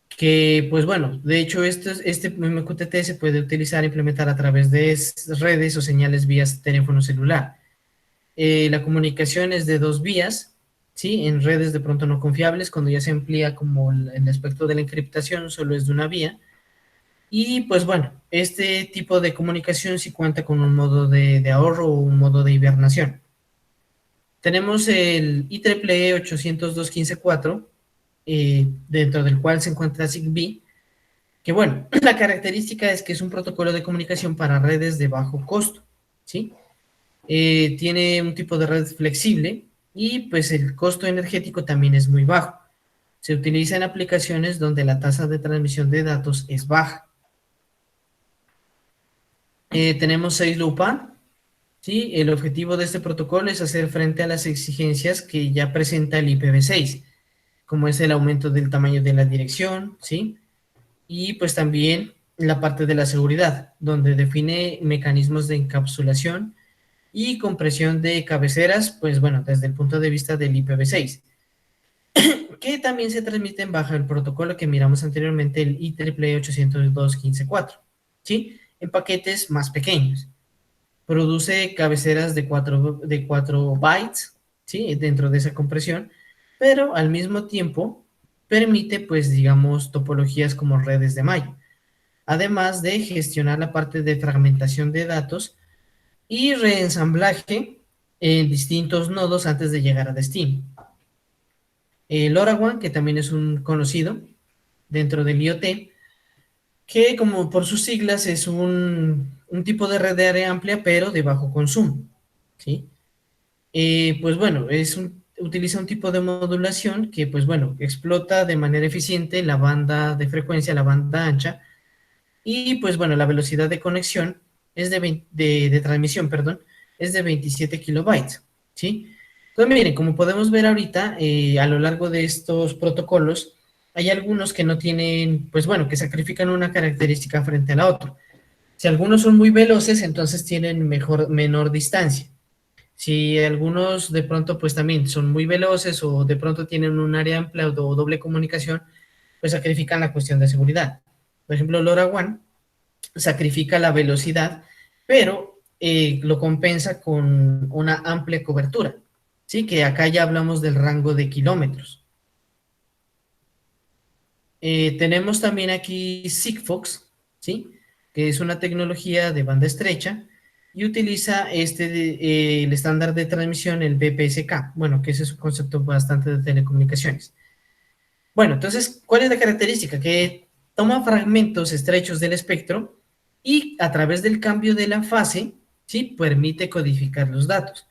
Que pues bueno, de hecho este MQTT se puede utilizar e implementar a través de redes o señales vía teléfono celular. La comunicación es de 2 vías, ¿sí? En redes de pronto no confiables, cuando ya se amplía como el aspecto de la encriptación, solo es de 1 vía. Y pues bueno, este tipo de comunicación sí cuenta con un modo de ahorro o un modo de hibernación. Tenemos el IEEE 802.15.4, dentro del cual se encuentra ZigBee, que bueno, la característica es que es un protocolo de comunicación para redes de bajo costo, ¿sí? Tiene un tipo de red flexible y pues el costo energético también es muy bajo. Se utiliza en aplicaciones donde la tasa de transmisión de datos es baja. Tenemos 6LowPan, ¿sí? El objetivo de este protocolo es hacer frente a las exigencias que ya presenta el IPv6, como es el aumento del tamaño de la dirección, ¿sí? Y pues también la parte de la seguridad, donde define mecanismos de encapsulación y compresión de cabeceras, pues bueno, desde el punto de vista del IPv6, que también se transmiten bajo el protocolo que miramos anteriormente, el IEEE 802.15.4, ¿sí? En paquetes más pequeños. Produce cabeceras de 4 bytes, ¿sí? Dentro de esa compresión, pero al mismo tiempo permite, pues, digamos, topologías como redes de malla, además de gestionar la parte de fragmentación de datos y reensamblaje en distintos nodos antes de llegar a destino. El LoRaWAN, que también es un conocido dentro del IoT, que como por sus siglas es un tipo de red de área amplia, pero de bajo consumo, ¿sí? Pues bueno, utiliza un tipo de modulación que, pues bueno, explota de manera eficiente la banda de frecuencia, la banda ancha, y pues bueno, la velocidad de conexión es de transmisión, perdón, es de 27 kilobytes, ¿sí? Entonces miren, como podemos ver ahorita, a lo largo de estos protocolos, hay algunos que no tienen, pues bueno, que sacrifican una característica frente a la otra. Si algunos son muy veloces, entonces tienen menor distancia. Si algunos de pronto pues también son muy veloces o de pronto tienen un área amplia o doble comunicación, pues sacrifican la cuestión de seguridad. Por ejemplo, LoRaWAN sacrifica la velocidad, pero lo compensa con una amplia cobertura, ¿sí? Que acá ya hablamos del rango de kilómetros. Tenemos también aquí Sigfox, ¿sí? Que es una tecnología de banda estrecha y utiliza el estándar de transmisión, el BPSK, bueno, que ese es un concepto bastante de telecomunicaciones. Bueno, entonces, ¿cuál es la característica? Que toma fragmentos estrechos del espectro y a través del cambio de la fase, ¿sí? Permite codificar los datos.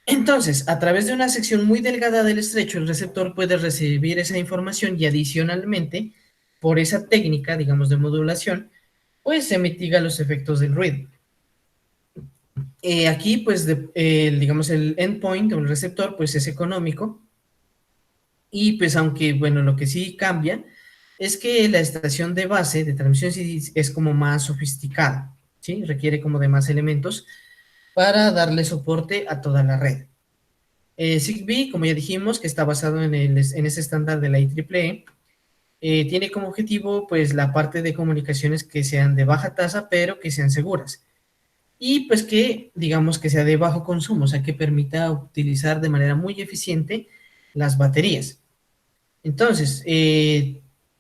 Entonces, a través de una sección muy delgada del estrecho, el receptor puede recibir esa información y adicionalmente, por esa técnica, digamos, de modulación, pues se mitiga los efectos del ruido. Aquí, pues, digamos, el endpoint o el receptor, pues es económico y pues aunque, bueno, lo que sí cambia es que la estación de base de transmisión sí es como más sofisticada, ¿sí? Requiere como de más elementos para darle soporte a toda la red. Zigbee, como ya dijimos, que está basado en ese estándar de la IEEE, tiene como objetivo pues la parte de comunicaciones que sean de baja tasa, pero que sean seguras. Y pues que digamos que sea de bajo consumo, o sea que permita utilizar de manera muy eficiente las baterías. Entonces,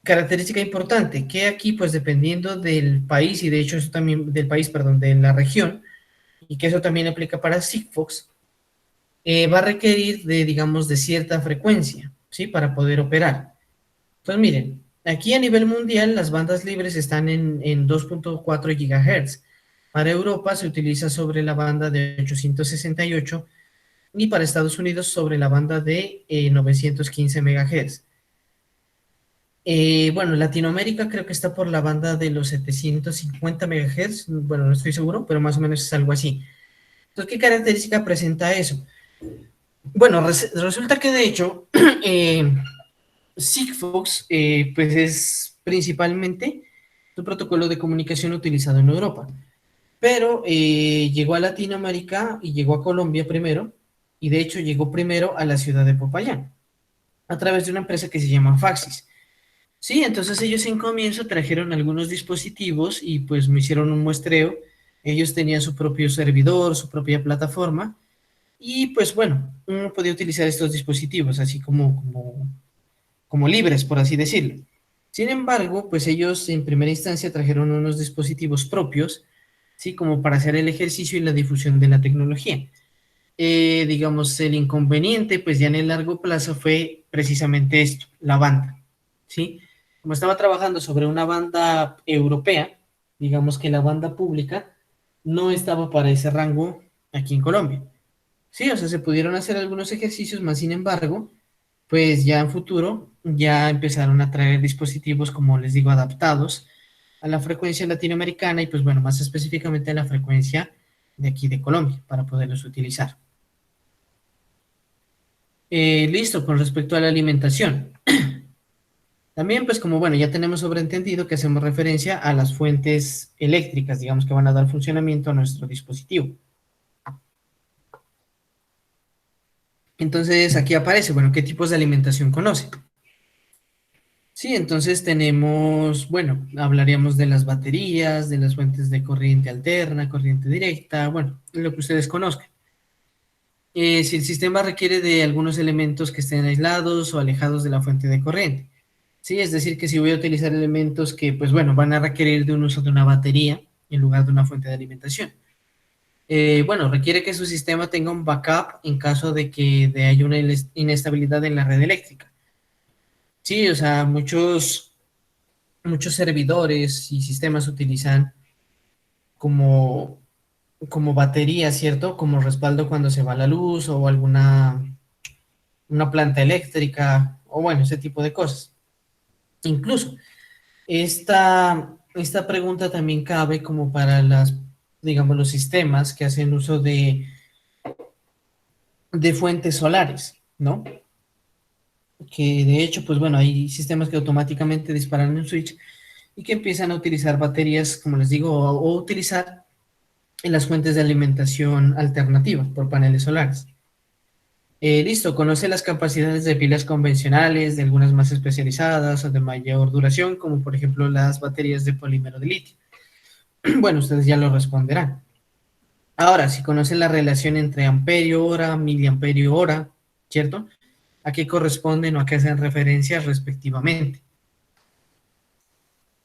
característica importante, que aquí pues dependiendo del país, y de hecho eso también, del país, perdón, de la región, y que eso también aplica para Sigfox, va a requerir de, digamos, de cierta frecuencia, ¿sí? Para poder operar. Entonces, miren, aquí a nivel mundial las bandas libres están en 2.4 GHz. Para Europa se utiliza sobre la banda de 868 y para Estados Unidos sobre la banda de 915 MHz. Bueno, Latinoamérica creo que está por la banda de los 750 MHz, bueno, no estoy seguro, pero más o menos es algo así. Entonces, ¿qué característica presenta eso? Bueno, resulta que de hecho, Sigfox pues es principalmente un protocolo de comunicación utilizado en Europa, pero llegó a Latinoamérica y llegó a Colombia primero, y de hecho llegó primero a la ciudad de Popayán, a través de una empresa que se llama Faxis. Sí, entonces ellos en comienzo trajeron algunos dispositivos y pues me hicieron un muestreo. Ellos tenían su propio servidor, su propia plataforma, y pues bueno, uno podía utilizar estos dispositivos así como libres, por así decirlo. Sin embargo, pues ellos en primera instancia trajeron unos dispositivos propios, ¿sí? Como para hacer el ejercicio y la difusión de la tecnología. Digamos, el inconveniente, pues ya en el largo plazo fue precisamente esto, la banda, ¿sí? Como estaba trabajando sobre una banda europea, digamos que la banda pública no estaba para ese rango aquí en Colombia. Sí, o sea, se pudieron hacer algunos ejercicios, más sin embargo, pues ya en futuro ya empezaron a traer dispositivos, como les digo, adaptados a la frecuencia latinoamericana y pues bueno, más específicamente a la frecuencia de aquí de Colombia para poderlos utilizar. Listo, con respecto a la alimentación. También, pues como bueno, ya tenemos sobreentendido que hacemos referencia a las fuentes eléctricas, digamos, que van a dar funcionamiento a nuestro dispositivo. Entonces, aquí aparece, bueno, ¿qué tipos de alimentación conoce? Sí, entonces tenemos, bueno, hablaríamos de las baterías, de las fuentes de corriente alterna, corriente directa, bueno, lo que ustedes conozcan. Si el sistema requiere de algunos elementos que estén aislados o alejados de la fuente de corriente. Sí, es decir, que si voy a utilizar elementos que, pues bueno, van a requerir de un uso de una batería en lugar de una fuente de alimentación. Bueno, requiere que su sistema tenga un backup en caso de que haya una inestabilidad en la red eléctrica. Sí, o sea, muchos servidores y sistemas utilizan como, como batería, ¿cierto? Como respaldo cuando se va la luz o alguna una planta eléctrica o bueno, ese tipo de cosas. Incluso, esta pregunta también cabe como para digamos, los sistemas que hacen uso de fuentes solares, ¿no? Que de hecho, pues bueno, hay sistemas que automáticamente disparan un switch y que empiezan a utilizar baterías, como les digo, o utilizar en las fuentes de alimentación alternativas por paneles solares. Listo, conoce las capacidades de pilas convencionales, de algunas más especializadas o de mayor duración, como por ejemplo las baterías de polímero de litio. Bueno, ustedes ya lo responderán. Ahora, si conocen la relación entre amperio hora, miliamperio hora, ¿cierto? ¿A qué corresponden o a qué hacen referencia respectivamente?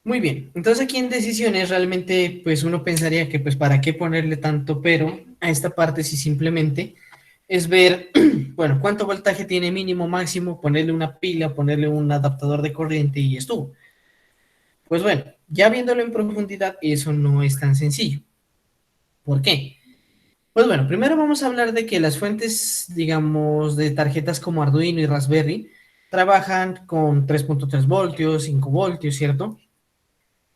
Muy bien, entonces aquí en decisiones realmente pues uno pensaría que pues para qué ponerle tanto pero a esta parte si simplemente es ver, bueno, cuánto voltaje tiene mínimo, máximo, ponerle una pila, ponerle un adaptador de corriente y estuvo. Pues bueno, ya viéndolo en profundidad, eso no es tan sencillo. ¿Por qué? Pues bueno, primero vamos a hablar de que las fuentes, digamos, de tarjetas como Arduino y Raspberry trabajan con 3.3 voltios, 5 voltios, ¿cierto?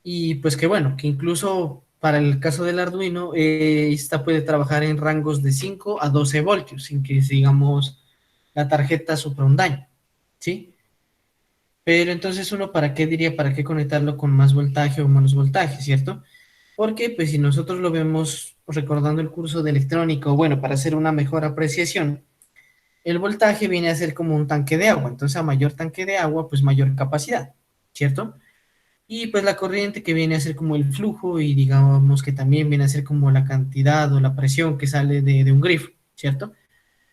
Y pues que bueno, que incluso para el caso del Arduino, esta puede trabajar en rangos de 5 a 12 voltios, sin que, digamos, la tarjeta sufra un daño, ¿sí? Pero entonces uno, ¿para qué diría, para qué conectarlo con más voltaje o menos voltaje, ¿cierto? Porque pues si nosotros lo vemos recordando el curso de electrónica, o bueno, para hacer una mejor apreciación, el voltaje viene a ser como un tanque de agua, entonces a mayor tanque de agua, pues mayor capacidad, ¿cierto? Y pues la corriente que viene a ser como el flujo y digamos que también viene a ser como la cantidad o la presión que sale de un grifo, ¿cierto?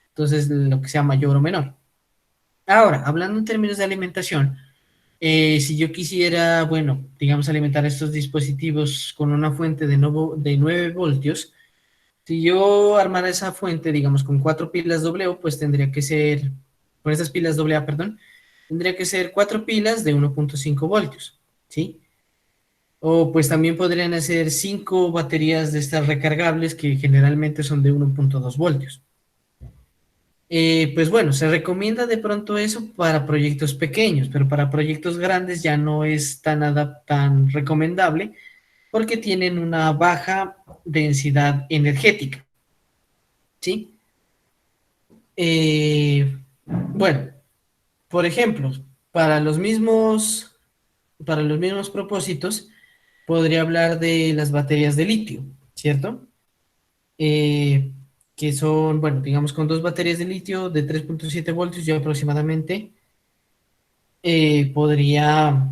Entonces lo que sea mayor o menor. Ahora, hablando en términos de alimentación, si yo quisiera, bueno, digamos alimentar estos dispositivos con una fuente de 9 voltios, si yo armara esa fuente, digamos, con 4 pilas AA, pues tendría que ser, con esas pilas AA, perdón, tendría que ser 4 pilas de 1.5 voltios, ¿sí? O pues también podrían hacer 5 baterías de estas recargables que generalmente son de 1.2 voltios. Pues bueno, se recomienda de pronto eso para proyectos pequeños, pero para proyectos grandes ya no es tan recomendable porque tienen una baja densidad energética, ¿sí? Bueno, por ejemplo, para para los mismos propósitos, podría hablar de las baterías de litio, ¿cierto? Eh, que son, bueno, digamos con 2 baterías de litio de 3.7 voltios, yo aproximadamente eh, podría,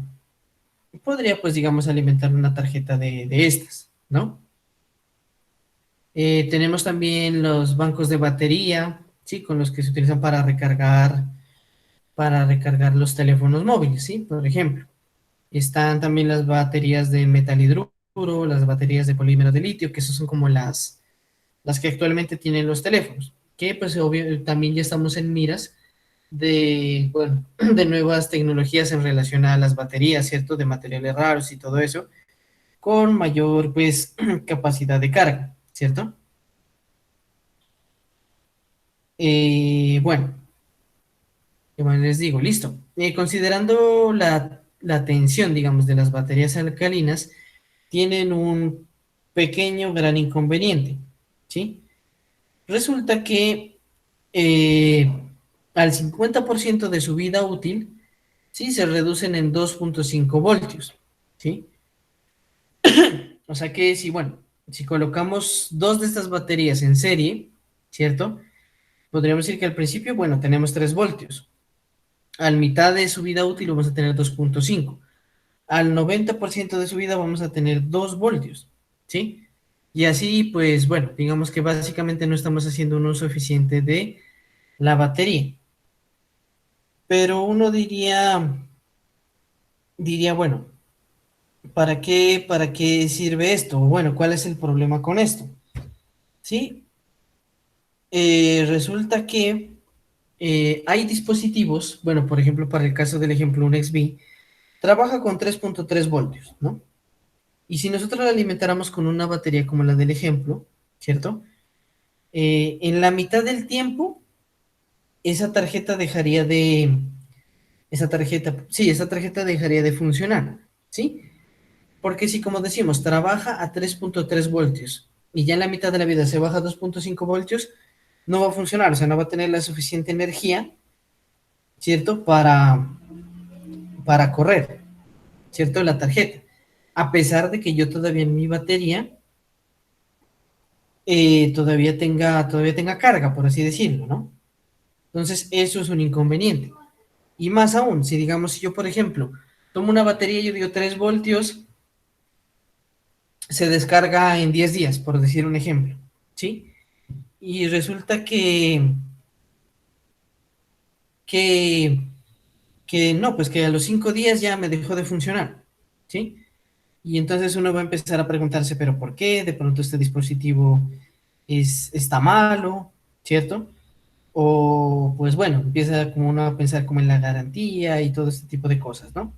podría, pues, digamos, alimentar una tarjeta de estas, ¿no? Tenemos también los bancos de batería, ¿sí? Con los que se utilizan para recargar los teléfonos móviles, ¿sí? Por ejemplo. Están también las baterías de metal hidruro, las baterías de polímero de litio, que esas son como las que actualmente tienen los teléfonos, que pues obvio, también ya estamos en miras de, bueno, de nuevas tecnologías en relación a las baterías, ¿cierto? De materiales raros y todo eso, con mayor pues capacidad de carga, ¿cierto? Bueno, ¿qué más les digo? Listo. Considerando la tensión, digamos, de las baterías alcalinas, tienen un pequeño gran inconveniente, ¿sí? Resulta que eh, al 50% de su vida útil, ¿sí? Se reducen en 2.5 voltios, ¿sí? O sea que si, bueno, si colocamos dos de estas baterías en serie, ¿cierto? Podríamos decir que al principio, bueno, tenemos 3 voltios. Al mitad de su vida útil vamos a tener 2.5. Al 90% de su vida vamos a tener 2 voltios, ¿sí? Y así, pues, bueno, digamos que básicamente no estamos haciendo un uso eficiente de la batería. Pero uno diría, bueno, para qué sirve esto? Bueno, ¿cuál es el problema con esto? ¿Sí? Resulta que hay dispositivos, bueno, por ejemplo, para el caso del ejemplo, un XB, trabaja con 3.3 voltios, ¿no? Y si nosotros la alimentáramos con una batería como la del ejemplo, ¿cierto? En la mitad del tiempo, esa tarjeta dejaría de, esa tarjeta dejaría de funcionar, ¿sí? Porque si, como decimos, trabaja a 3.3 voltios y ya en la mitad de la vida se baja a 2.5 voltios, no va a funcionar, o sea, no va a tener la suficiente energía, ¿cierto? Para correr, ¿cierto? La tarjeta. A pesar de que yo todavía en mi batería todavía tenga carga, por así decirlo, ¿no? Entonces, eso es un inconveniente. Y más aún, si digamos, si yo, por ejemplo, tomo una batería, yo digo 3 voltios, se descarga en 10 días, por decir un ejemplo, ¿sí? Y resulta que, que no, pues que a los 5 días ya me dejó de funcionar, ¿sí? Y entonces uno va a empezar a preguntarse, ¿pero por qué? De pronto este dispositivo está malo, ¿cierto? O pues bueno, empieza como uno a pensar como en la garantía y todo este tipo de cosas, ¿no?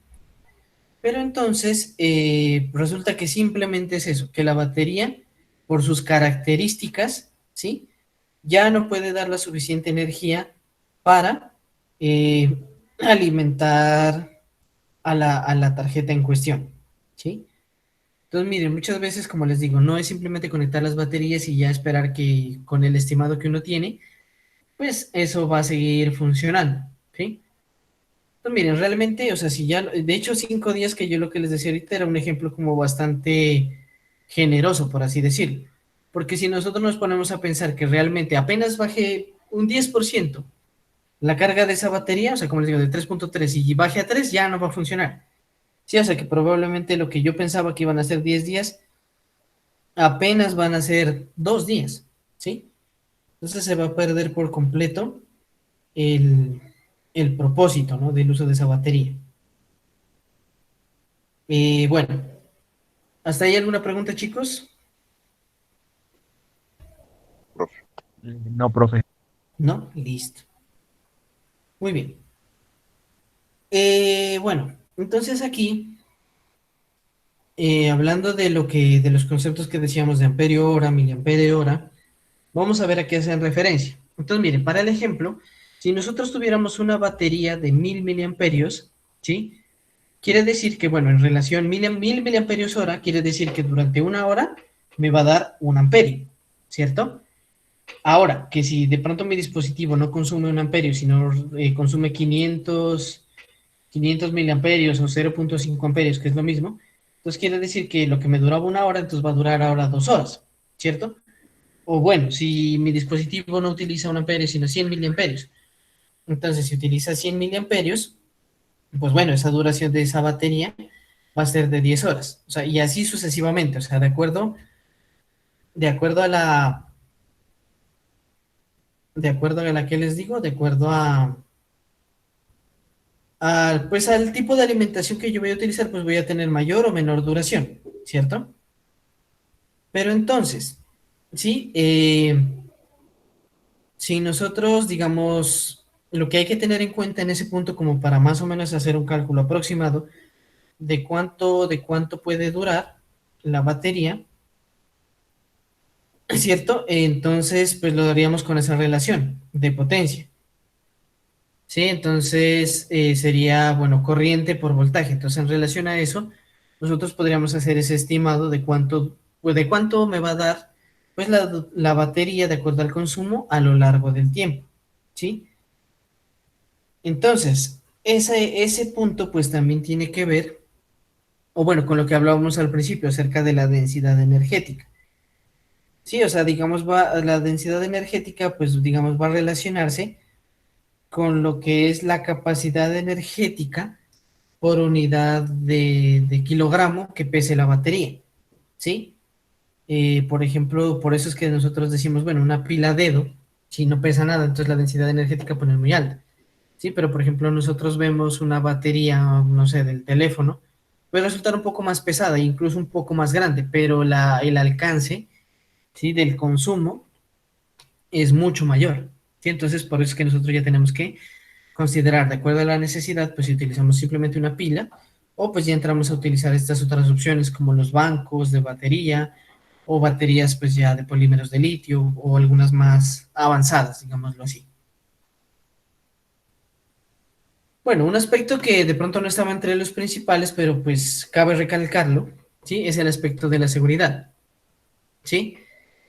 Pero entonces resulta que simplemente es eso, que la batería, por sus características, ¿sí? Ya no puede dar la suficiente energía para eh, alimentar a la tarjeta en cuestión, ¿sí? Entonces, miren, muchas veces, como les digo, no es simplemente conectar las baterías y ya esperar que con el estimado que uno tiene, pues eso va a seguir funcionando, ¿sí? Entonces, miren, realmente, o sea, si ya, de hecho, 5 días que yo lo que les decía ahorita era un ejemplo como bastante generoso, por así decirlo. Porque si nosotros nos ponemos a pensar que realmente apenas baje un 10% la carga de esa batería, o sea, como les digo, de 3.3 y baje a 3 ya no va a funcionar. Sí, o sea que probablemente lo que yo pensaba que iban a ser 10 días, apenas van a ser 2 días, ¿sí? Entonces se va a perder por completo el, el propósito, ¿no? Del uso de esa batería. Bueno, ¿hasta ahí alguna pregunta, chicos? profe. No, profe. ¿No? Listo. Muy bien. Bueno, entonces aquí, hablando de de los conceptos que decíamos de amperio hora, miliamperio hora, vamos a ver a qué hacen referencia. Entonces, miren, para el ejemplo, si nosotros tuviéramos una batería de 1000 miliamperios, ¿sí? Quiere decir que, bueno, en relación 1000 miliamperios hora, quiere decir que durante una hora me va a dar un amperio, ¿cierto? Ahora, que si de pronto mi dispositivo no consume un amperio, sino consume 500 miliamperios o 0.5 amperios, que es lo mismo, entonces quiere decir que lo que me duraba una hora, entonces va a durar ahora 2 horas, ¿cierto? O bueno, si mi dispositivo no utiliza un amperio, sino 100 miliamperios, entonces si utiliza 100 miliamperios, pues bueno, esa duración de esa batería va a ser de 10 horas, o sea, y así sucesivamente, o sea, de acuerdo a de acuerdo a la que les digo, de acuerdo pues al tipo de alimentación que yo voy a utilizar, pues voy a tener mayor o menor duración, ¿cierto? Pero entonces, ¿sí? Si nosotros, digamos, lo que hay que tener en cuenta en ese punto, como para más o menos hacer un cálculo aproximado de cuánto puede durar la batería, ¿cierto? Entonces, pues lo daríamos con esa relación de potencia. ¿Sí? Entonces sería, bueno, corriente por voltaje. Entonces, en relación a eso, nosotros podríamos hacer ese estimado pues, de cuánto me va a dar, pues, la batería de acuerdo al consumo a lo largo del tiempo, ¿sí? Entonces, ese punto pues también tiene que ver, o bueno, con lo que hablábamos al principio acerca de la densidad energética. Sí, o sea, digamos, la densidad energética, pues digamos, va a relacionarse con lo que es la capacidad energética por unidad de kilogramo que pese la batería, ¿sí? Por ejemplo, por eso es que nosotros decimos, bueno, una pila dedo, si no pesa nada, entonces la densidad energética pues, no es muy alta, ¿sí? Pero, por ejemplo, nosotros vemos una batería, no sé, del teléfono, puede resultar un poco más pesada, incluso un poco más grande, pero el alcance, ¿sí? Del consumo es mucho mayor, ¿sí? Entonces, por eso es que nosotros ya tenemos que considerar, de acuerdo a la necesidad, pues si utilizamos simplemente una pila, o pues ya entramos a utilizar estas otras opciones como los bancos de batería, o baterías pues ya de polímeros de litio, o algunas más avanzadas, digámoslo así. Bueno, un aspecto que de pronto no estaba entre los principales, pero pues cabe recalcarlo, ¿sí? Es el aspecto de la seguridad, ¿sí?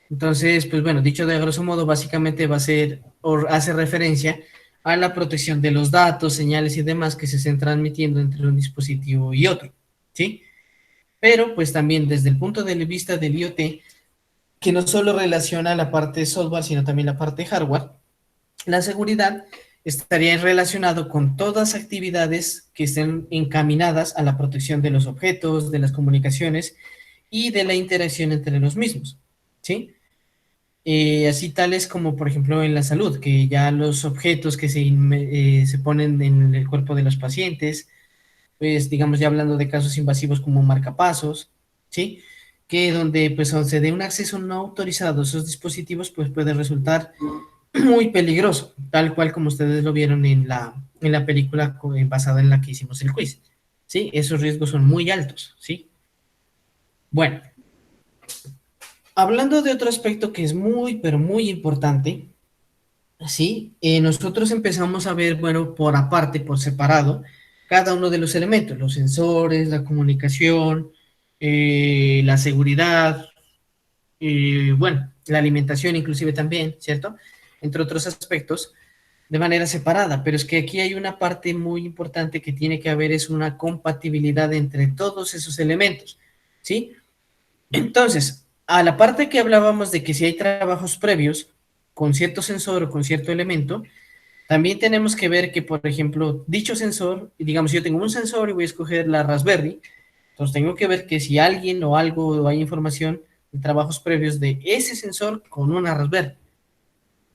Entonces, pues bueno, dicho de grosso modo, básicamente va a ser, o hace referencia a la protección de los datos, señales y demás que se estén transmitiendo entre un dispositivo y otro, ¿sí? Pero pues también desde el punto de vista del IoT, que no solo relaciona la parte de software, sino también la parte de hardware, la seguridad estaría relacionado con todas actividades que estén encaminadas a la protección de los objetos, de las comunicaciones y de la interacción entre los mismos, ¿sí? Así tales como por ejemplo en la salud, que ya los objetos que se ponen en el cuerpo de los pacientes, pues digamos ya hablando de casos invasivos como marcapasos, ¿sí? Que donde pues se dé un acceso no autorizado a esos dispositivos, pues puede resultar muy peligroso, tal cual como ustedes lo vieron en la película basada en la que hicimos el quiz, ¿sí? Esos riesgos son muy altos, ¿sí? Bueno, hablando de otro aspecto que es muy, pero muy importante, ¿sí? Nosotros empezamos a ver, bueno, por aparte, por separado, cada uno de los elementos, los sensores, la comunicación, la seguridad, bueno, la alimentación inclusive también, ¿cierto? Entre otros aspectos, de manera separada, pero es que aquí hay una parte muy importante que tiene que haber, es una compatibilidad entre todos esos elementos, ¿sí? Entonces, a la parte que hablábamos de que si hay trabajos previos con cierto sensor o con cierto elemento, también tenemos que ver que, por ejemplo, dicho sensor, digamos, yo tengo un sensor y voy a escoger la Raspberry, entonces tengo que ver que si alguien o algo o hay información de trabajos previos de ese sensor con una Raspberry,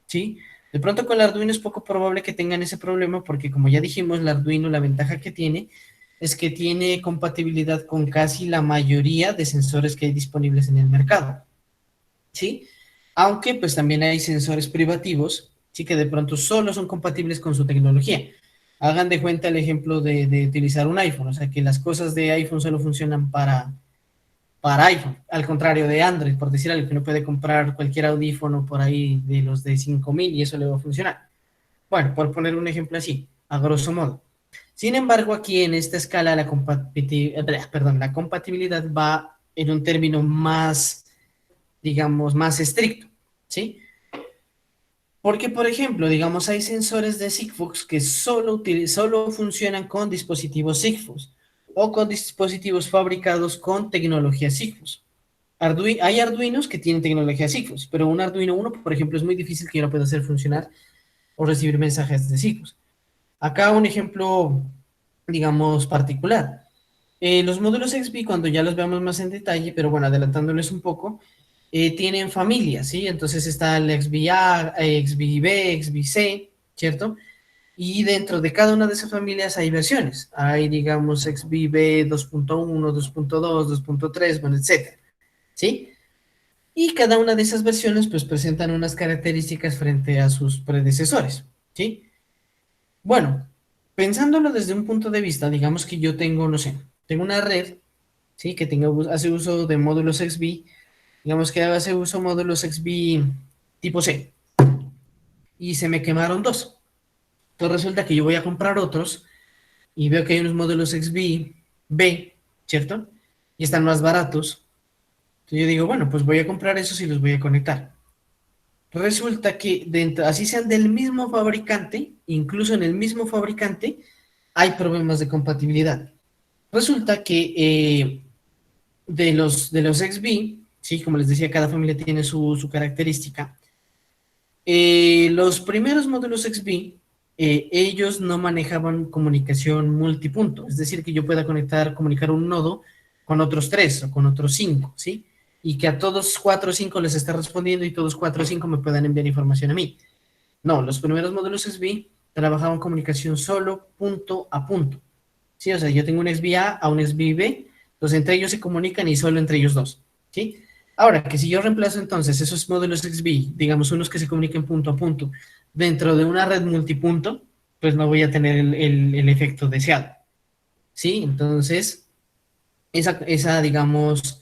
¿sí? De pronto con el Arduino es poco probable que tengan ese problema porque como ya dijimos, el Arduino la ventaja que tiene es que tiene compatibilidad con casi la mayoría de sensores que hay disponibles en el mercado, ¿sí? Aunque pues también hay sensores privativos, sí que de pronto solo son compatibles con su tecnología. Hagan de cuenta el ejemplo de utilizar un iPhone, o sea que las cosas de iPhone solo funcionan para iPhone, al contrario de Android, por decir algo, que no puede comprar cualquier audífono por ahí de los de 5.000 y eso le va a funcionar. Bueno, por poner un ejemplo así, a grosso modo. Sin embargo, aquí en esta escala la compatibilidad va en un término más, digamos, más estricto, ¿sí? Porque, por ejemplo, digamos, hay sensores de Sigfox que solo funcionan con dispositivos Sigfox o con dispositivos fabricados con tecnología Sigfox. Hay Arduinos que tienen tecnología Sigfox, pero un Arduino Uno, por ejemplo, es muy difícil que yo lo pueda hacer funcionar o recibir mensajes de Sigfox. Acá un ejemplo, digamos, particular. Los módulos XB, cuando ya los veamos más en detalle, pero bueno, adelantándoles un poco, tienen familias, ¿sí? Entonces está el XBA, XBB, XBC, ¿cierto? Y dentro de cada una de esas familias hay versiones. Hay, digamos, XBB 2.1, 2.2, 2.3, bueno, etcétera, ¿sí? Y cada una de esas versiones, pues, presentan unas características frente a sus predecesores, ¿sí? Bueno, pensándolo desde un punto de vista, digamos que yo tengo, no sé, tengo una red, ¿sí? Que hace uso de módulos XB, digamos que hace uso de módulos XB tipo C, y se me quemaron dos. Entonces resulta que yo voy a comprar otros y veo que hay unos módulos XB B, ¿cierto? Y están más baratos. Entonces yo digo, bueno, pues voy a comprar esos y los voy a conectar. Resulta que dentro, así sean del mismo fabricante, incluso en el mismo fabricante, hay problemas de compatibilidad. Resulta que de los XB, ¿sí? Como les decía, cada familia tiene su característica. Los primeros módulos XB, ellos no manejaban comunicación multipunto, es decir, que yo pueda comunicar un nodo con otros 3 o con otros 5, ¿sí? Y que a todos 4 o 5 les esté respondiendo y todos 4 o 5 me puedan enviar información a mí. No, los primeros módulos XB trabajaban comunicación solo punto a punto, ¿sí? O sea, yo tengo un XB A un XB B, entonces entre ellos se comunican y solo entre ellos dos, ¿sí? Ahora, que si yo reemplazo entonces esos módulos XB, digamos unos que se comuniquen punto a punto, dentro de una red multipunto, pues no voy a tener el efecto deseado, ¿sí? Entonces, digamos,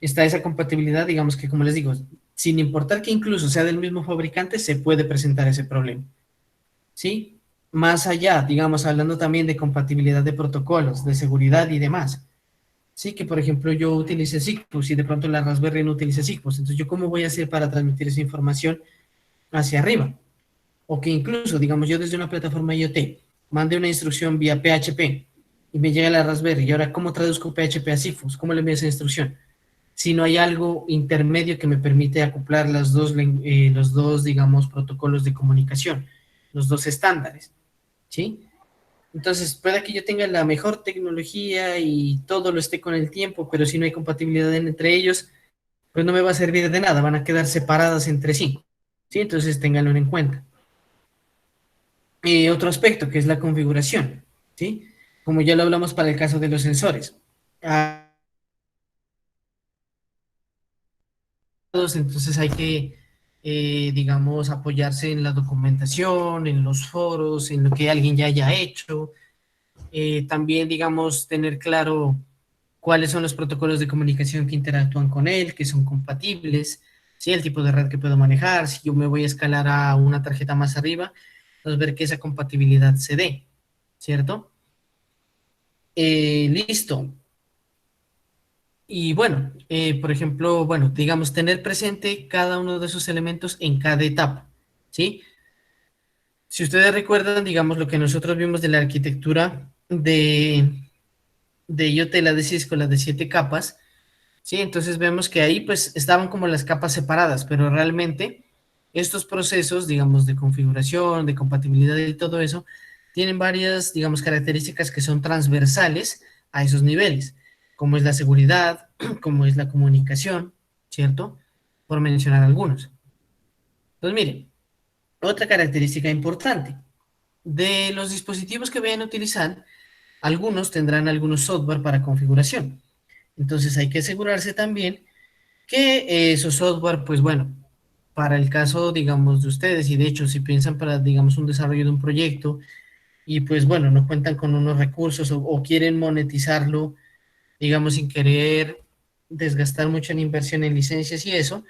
está esa compatibilidad, digamos que como les digo, sin importar que incluso sea del mismo fabricante, se puede presentar ese problema, ¿sí? Más allá, digamos, hablando también de compatibilidad de protocolos, de seguridad y demás. Sí, que por ejemplo yo utilice Sigfox y de pronto la Raspberry no utilice Sigfox. Entonces, ¿yo cómo voy a hacer para transmitir esa información hacia arriba? O que incluso, digamos, yo desde una plataforma IoT mande una instrucción vía PHP y me llega la Raspberry. Y ahora, ¿cómo traduzco PHP a Sigfox? ¿Cómo le envío esa instrucción? Si no hay algo intermedio que me permite acoplar los dos, digamos, protocolos de comunicación, los dos estándares, ¿sí? Entonces, puede que yo tenga la mejor tecnología y todo lo esté con el tiempo, pero si no hay compatibilidad entre ellos, pues no me va a servir de nada, van a quedar separadas entre sí. ¿Sí? Entonces, ténganlo en cuenta. Otro aspecto que es la configuración, ¿sí? Como ya lo hablamos para el caso de los sensores. Entonces hay que, digamos, apoyarse en la documentación, en los foros, en lo que alguien ya haya hecho. También, digamos, tener claro cuáles son los protocolos de comunicación que interactúan con él, que son compatibles, ¿sí? El tipo de red que puedo manejar, si yo me voy a escalar a una tarjeta más arriba, pues ver que esa compatibilidad se dé, ¿cierto? Listo. Y bueno, por ejemplo, bueno, digamos, tener presente cada uno de esos elementos en cada etapa, ¿sí? Si ustedes recuerdan, digamos, lo que nosotros vimos de la arquitectura de IoT, la de Cisco, la de 7 capas, ¿sí? Entonces vemos que ahí pues estaban como las capas separadas, pero realmente estos procesos, digamos, de configuración, de compatibilidad y todo eso, tienen varias, digamos, características que son transversales a esos niveles, como es la seguridad, como es la comunicación, ¿cierto? Por mencionar algunos. Entonces, miren, otra característica importante, de los dispositivos que vayan a utilizar, algunos tendrán algunos software para configuración. Entonces hay que asegurarse también que esos software, pues bueno, para el caso, digamos, de ustedes, y de hecho, si piensan para, digamos, un desarrollo de un proyecto, y pues bueno, no cuentan con unos recursos o quieren monetizarlo, digamos, sin querer desgastar mucho en inversión en licencias y eso,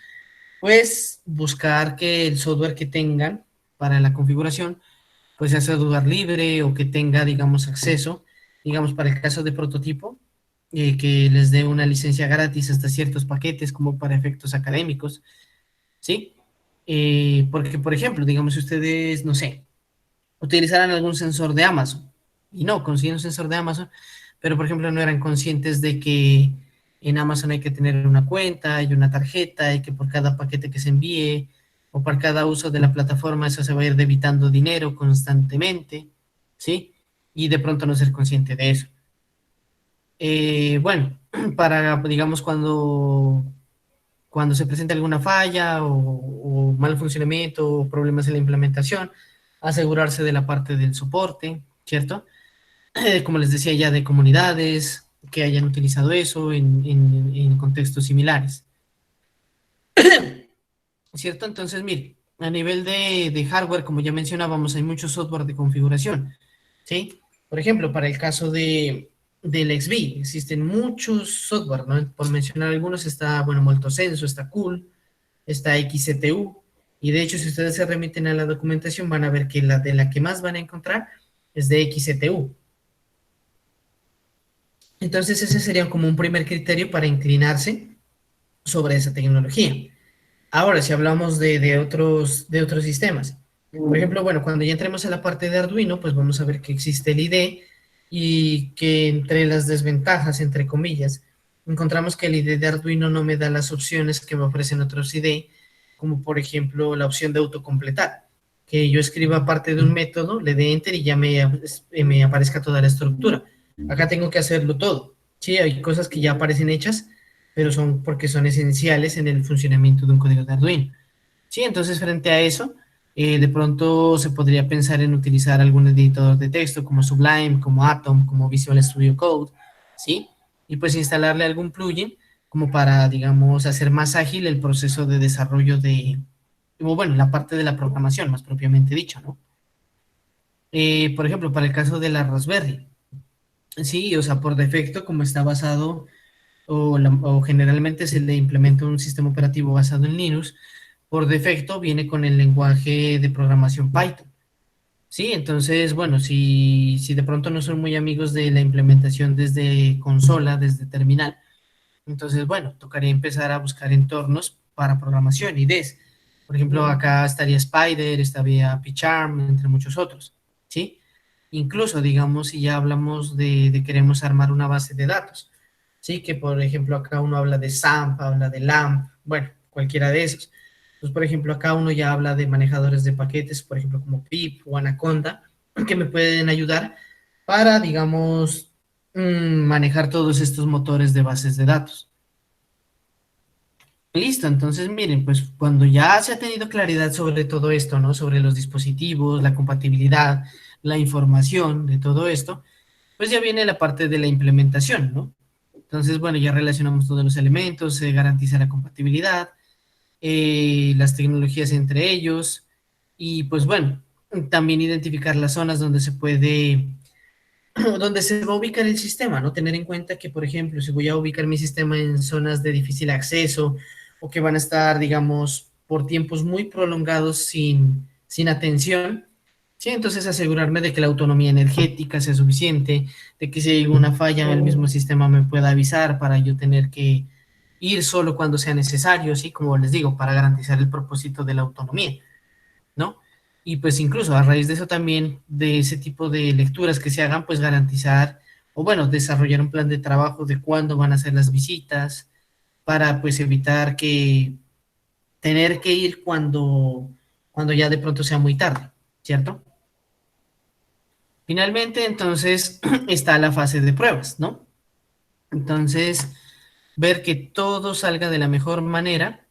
pues buscar que el software que tengan para la configuración, pues sea software libre o que tenga, digamos, acceso, digamos, para el caso de prototipo, que les dé una licencia gratis hasta ciertos paquetes como para efectos académicos, ¿sí? Porque, por ejemplo, digamos, si ustedes, no sé, utilizaran algún sensor de Amazon, y no, consiguen un sensor de Amazon, pero, por ejemplo, no eran conscientes de que en Amazon hay que tener una cuenta, y una tarjeta, y que por cada paquete que se envíe, o por cada uso de la plataforma, eso se va a ir debitando dinero constantemente, ¿sí? Y de pronto no ser consciente de eso. Bueno, para, digamos, cuando se presenta alguna falla o mal funcionamiento o problemas en la implementación, asegurarse de la parte del soporte, ¿cierto? Como les decía ya, de comunidades que hayan utilizado eso en contextos similares, ¿cierto? Entonces, mire, a nivel de hardware, como ya mencionábamos, hay mucho software de configuración, ¿sí? Por ejemplo, para el caso del XB, existen muchos software, ¿no? Por mencionar algunos, está, bueno, Multosenso, está Cool, está XCTU, y de hecho, si ustedes se remiten a la documentación, van a ver que la de la que más van a encontrar es de XCTU. Entonces, ese sería como un primer criterio para inclinarse sobre esa tecnología. Ahora, si hablamos de otros sistemas, Por ejemplo, bueno, cuando ya entremos a la parte de Arduino, pues vamos a ver que existe el IDE y que entre las desventajas, entre comillas, encontramos que el IDE de Arduino no me da las opciones que me ofrecen otros IDE, como por ejemplo la opción de autocompletar, que yo escriba parte de un método, le dé enter y ya me aparezca toda la estructura. Acá tengo que hacerlo todo. Sí, hay cosas que ya aparecen hechas, pero son porque son esenciales en el funcionamiento de un código de Arduino. Sí, entonces frente a eso, de pronto se podría pensar en utilizar algún editor de texto como Sublime, como Atom, como Visual Studio Code, ¿sí? Y pues instalarle algún plugin como para, digamos, hacer más ágil el proceso de desarrollo o bueno, la parte de la programación, más propiamente dicho, ¿no? Por ejemplo, para el caso de la Raspberry, sí, o sea, por defecto, como está basado o generalmente se le implementa un sistema operativo basado en Linux, por defecto viene con el lenguaje de programación Python. Sí, entonces, bueno, si de pronto no son muy amigos de la implementación desde consola, desde terminal, entonces, bueno, tocaría empezar a buscar entornos para programación, IDEs. Por ejemplo, acá estaría Spider, estaría PyCharm, entre muchos otros, ¿sí? Incluso, digamos, si ya hablamos de queremos armar una base de datos, ¿sí? Que, por ejemplo, acá uno habla de SAMP, habla de LAMP, bueno, cualquiera de esos. Pues, por ejemplo, acá uno ya habla de manejadores de paquetes, por ejemplo, como pip o Anaconda, que me pueden ayudar para, digamos, manejar todos estos motores de bases de datos. Listo, entonces miren, pues cuando ya se ha tenido claridad sobre todo esto, ¿no? Sobre los dispositivos, la compatibilidad, la información de todo esto, pues ya viene la parte de la implementación, ¿no? Entonces, bueno, ya relacionamos todos los elementos, se garantiza la compatibilidad, las tecnologías entre ellos, y pues bueno, también identificar las zonas donde se puede, donde se va a ubicar el sistema, ¿no? Tener en cuenta que, por ejemplo, si voy a ubicar mi sistema en zonas de difícil acceso o que van a estar, digamos, por tiempos muy prolongados sin atención, ¿sí? Entonces asegurarme de que la autonomía energética sea suficiente, de que si hay alguna falla en el mismo sistema me pueda avisar para yo tener que ir solo cuando sea necesario, ¿sí? Como les digo, para garantizar el propósito de la autonomía, ¿no? Y pues incluso a raíz de eso también, de ese tipo de lecturas que se hagan, pues garantizar, o bueno, desarrollar un plan de trabajo de cuándo van a ser las visitas, para pues evitar que tener que ir cuando ya de pronto sea muy tarde, ¿cierto? Finalmente, entonces, está la fase de pruebas, ¿no? Entonces, ver que todo salga de la mejor manera,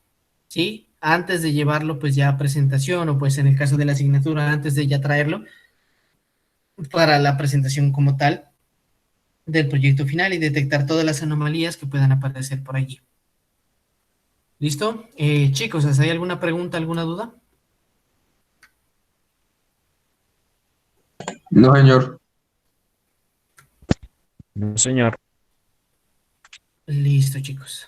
¿sí? Antes de llevarlo pues ya a presentación o pues en el caso de la asignatura, antes de ya traerlo para la presentación como tal del proyecto final y detectar todas las anomalías que puedan aparecer por allí. ¿Listo? Chicos, ¿hay alguna pregunta, alguna duda? No, señor. No, señor. Listo, chicos.